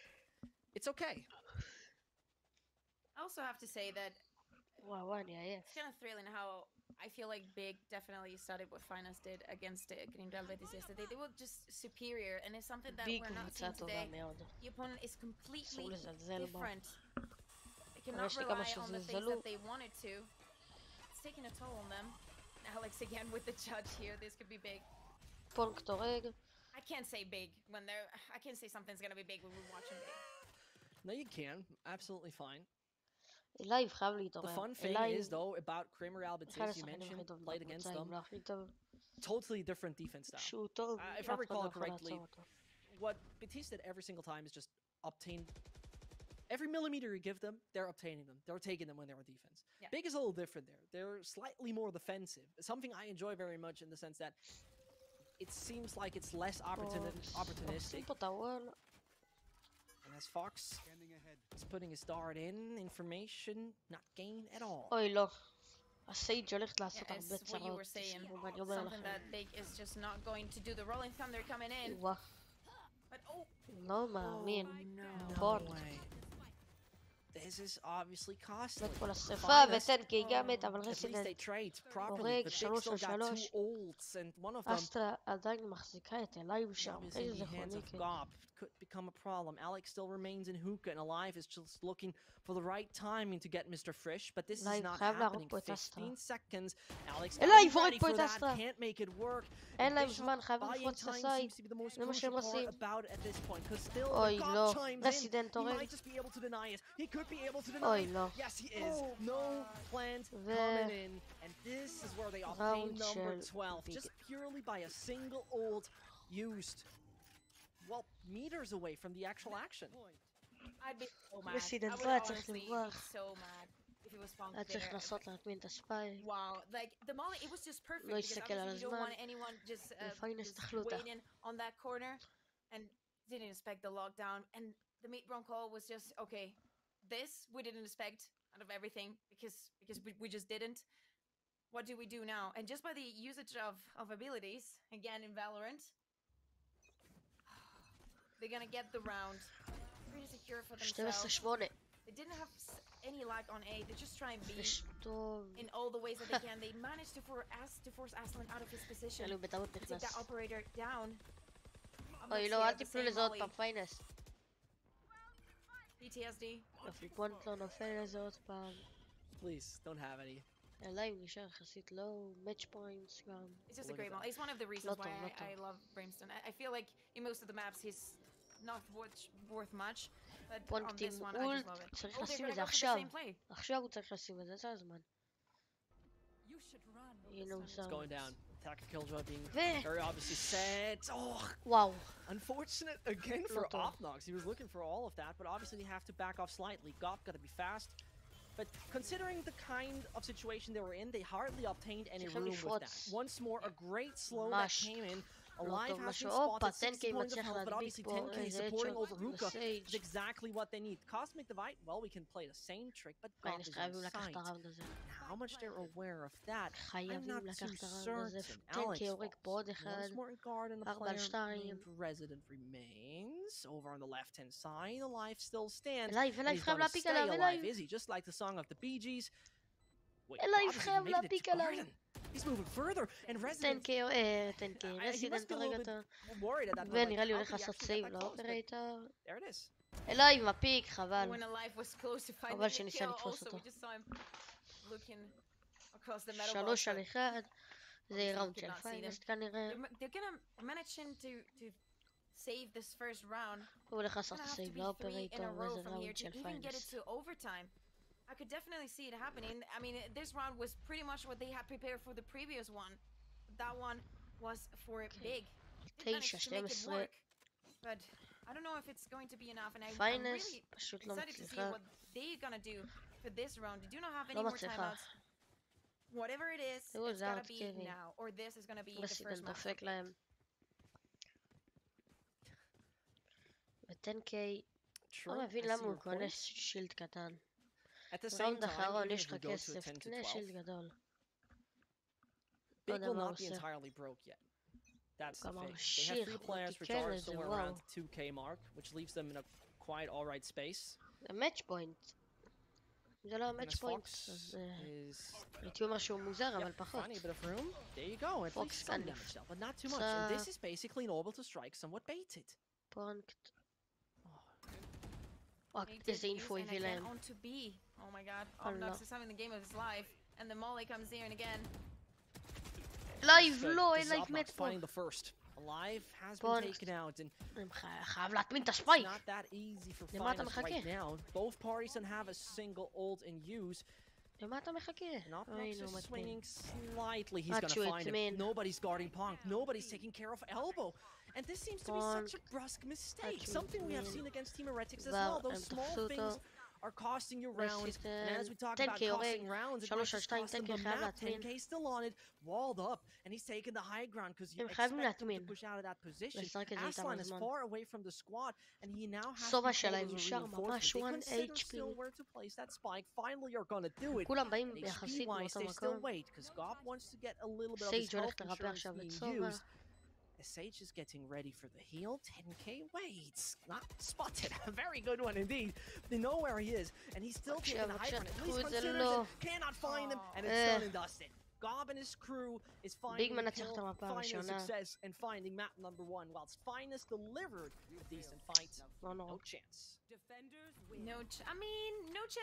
it's okay. also have to say that וואו, וואו, אני עייף. it's kind of thrilling how I feel like Big definitely started what Finance did against Grindal Betis yesterday. They were just superior, and it's something that ביג we're not קבוצה seeing טובה today. מאוד. The opponent is completely אסור לזלזל בה. different. They cannot יש לי כמה rely on the things שזלזלו. that they wanted to. It's taking a toll on them. Alex again with the judge here. This could be big. פונקט הורג. I can't say big when they're. I can't say something's gonna be big when we're watching big. No, you can. Absolutely fine. לייב חייב The להתעורר. fun thing לייב is, though, about Kramer אחד Albatis, you השחקנים הכי mentioned, טוב played against בקבוצה, them. אם לא הכי טוב. Totally different defense style. שהוא טוב, If I אף אחד recall לא it יכול correctly, לעצור אותו. what Betis did every single time is just obtain every millimeter you give them, they're obtaining them. They're taking them when they're on defense. Yeah. Big is a little different there. They're slightly more defensive. Something I enjoy very much in the sense that it seems like it's less opportunistic. פה את הוול. And as Fox is putting his dart in, information not gained at all. אוי לא. הסייג' הולכת Yeah, לעשות הרבה it's what you צרות. were saying. תשמעו, אני אומר Something לכם. that big is just not going to do. The Rolling Thunder coming in, וואו. but oh, לא מאמין. No פונט. way. This is obviously costly. מת כל השרפה Finest, וטנקי גם מת, אבל at least רסידנט. they trade properly, הורג, but Big 3 still על got 3. two ults, and one of them אסטרה עדיין מחזיקה את אלייב שם. obviously in איזה the hands of חוניקת. Gob could become a problem. Alex still remains in hookah, and Alive is just looking for the right timing to get Mr. Frisch, but this is Alive not חייב להרוג happening. פה את אסטרה. 15 seconds. Alex אלייב getting הורג ready פה for את that, אסטרה. can't make it work. אין להם Bishop זמן, חייבים buying לפרוץ את time הסייד. seems to be the most זה מה crucial שהם part עושים. about it at this point, because still אוי the לא. God chimes in. רסידנט He הורג. might just be able to deny it. He could be able to deny אוי it. לא. Yes, he is. No plant ו- coming in, and this is where they obtain Round number של 12, ביג. just purely by a single ult used, well, meters away from the actual action. I'd be so mad. I רסידנט would לא היה צריך honestly be לברוח. so mad if it was Funk היה צריך there. לנסות להטמין את הספיי. Wow, like the molly, it was just perfect לא because הסתכל על obviously you don't want הזמן. anyone just, ופיינסט just אכלו אותה. waiting on that corner and didn't expect the lockdown. And the mid round call was just okay. This we didn't expect out of everything because we just didn't. What do we do now? And just by the usage of abilities again in Valorant, they're gonna get the round pretty secure for themselves. 12-8. They didn't have any lag on A. They just try and B טוב. in all the ways that they can. They managed to force Aslan out of his position. אלו בטעות To take נכנס. that operator down. אוי לא, אל תיפלו לזה עוד פעם, פיינס. PTSD. יופי, פונט לא נופל לזה עוד פעם. Please, don't have any. אלייב נשאר יחסית לואו, מאץ' פוינטס גם. It's just a Look great at moment. It's one of the reasons Lot why of, lot I of. love Brimstone. I feel like in most of the maps he's not worth much, but on פונט this עם one I אולט, just love it. צריך Oh, they're לשים gonna את זה go for the עכשיו. same play. עכשיו הוא צריך לשים את זה, זה הזמן. You should run. הנה הוא It's שם. going down. Tactical killjoy being ו- very obviously set. Oh, וואו. unfortunate again for Lot of. Opnox. He was looking for all of that, but obviously they have to back off slightly. Gob got to be fast. But considering the kind of situation they were in, they hardly obtained any צריכים room with that. לפרוץ. Once more, a great slow that ממש. came in. לא Alive טוב has been משהו. הופה, spotted, 60 10K points of מצליח health, but להדביק obviously פה 10K איזה supporting הדשot over hookah לסייג'. is exactly what they need. Cosmic Divide, well, we can play the same trick, but Gob פיינס is חייבים on לקחת את site. הראונד הזה. How much they're aware of that, I'm חייבים not too לקחת את הראונד הזה. certain. 10K Alex הורג פה עוד אחד. once more in guard, and a 4-2. player named Resident remains over on the left-hand side. Alive still stands. אלייב, and אלייב he's חייב gonna להפיק stay עליו, alive, אלייב. is he? Just like the song of the Bee Gees. Wait, אלייב Bob has חייב even made it להפיק to עליו. garden. He's moving further, and Resident 10K, 10K, he must רסידנט be a הורג little אותו. bit worried at that point. ונראה לי Like, הולך how could he לעשות actually get סייב that close? But לאופרייטר. there it is. אלייב מפיק, חבל. When Alive was close to finding חבל the שניסה kill, לתפוס also אותו. we just saw him looking across the metal 3 box, על but 1. זה obviously ראונד could של not see them. פיינס כנראה. They're gonna managing to save this first round. הוא הולך לעשות Gonna have to סייב be 3 in a לאופרייטר row וזה from here ראונד to של even get it פיינס. to overtime. I could definitely see it happening. I mean, this round was pretty much what they had prepared for the previous one. That one was for big. They managed to make it 9-12. work, but I don't know if it's going to be enough. And I'm פיינס really פשוט לא excited to see מצליחה. what they're gonna do for this round. They do not have any לא more מצליחה. timeouts. Whatever it is, תראו, it's זה gotta ארט be קרי. now, or this is gonna be the first רסידנט match. דופק להם. ו-10K, לא True, מבין I למה see הוא your קונה point. שילד קטן. At the same ראונד time, אחרון even יש if לך we go to a כסף, 10 to תקנה 12, שילד גדול. Big יודע will מה הוא not be עושה. entirely broke yet. That's the גם thing. They have ממשיך, 3 הוא players which תיקן are את זה, somewhere וואו. around the 2K mark, which leaves them in a quite alright space. זה מאץ' פוינט. זה לא And match as point, Fox אז is הייתי אומר שהוא מוזר, אבל פחות. finding a bit of room. There you go. At Fox least some can damage dealt, but not too much. And this is basically an orbital strike, somewhat baited. פונקט. He איזה did אינפו use, and הביא again להם. onto B. Oh my god. Allah. Obnox is having the game of his life. And the molly comes here and again. לייב, Good. לא, This אין is לייב Obnox מת פה. finding the first. Alive has been Punk. taken out, and אני חייב להטמין את it's הספייק. not that easy for למה אתה Finest right מחכה? now. Both parties don't have a single ult in use. למה אתה מחכה? And Obnox אוי, is נו, מטמין. swinging slightly. He's Not gonna you, find it's him. mean. Nobody's guarding Punk. Nobody's taking care of Elbow. And this seems to be such a brusque mistake. Not you, Something we have it's seen mean. against Team Heretics as Well, well. Those small things are costing you rounds. And as we talk about 10K costing rounds, it might 3 just על 2, cost them 10K the חייב map. להטמין. 10K still on it, walled up, and he's taking the high ground because you הם חייבים expect him to להטמין. push out of that position. לשחק את זה איתם Aslan is הזמן. far away from the squad, and he now has to סובה be told שלהם as a נשאר reinforcement. ממש They 1 consider HP. still where to place that spike. Finally, you're gonna do it. כולם באים And יחסית HP-wise, מאותו they still מקום. wait because Gob wants to get a little bit of his סייג' health הולך לרפא insurance עכשיו את being סובה. used. As Sage is getting ready for the heal. 10K waits. Not spotted. A very good one indeed. They know where he is, and he's still taking the high ground. At least considers it. Cannot find him, and it's done and dusted. Gob and his crew is finding the מנצח kill, את המפה finding הראשונה. success, and finding map number 1, whilst Finest delivered a decent fight. לא No נורא. chance. No, I mean, no chance.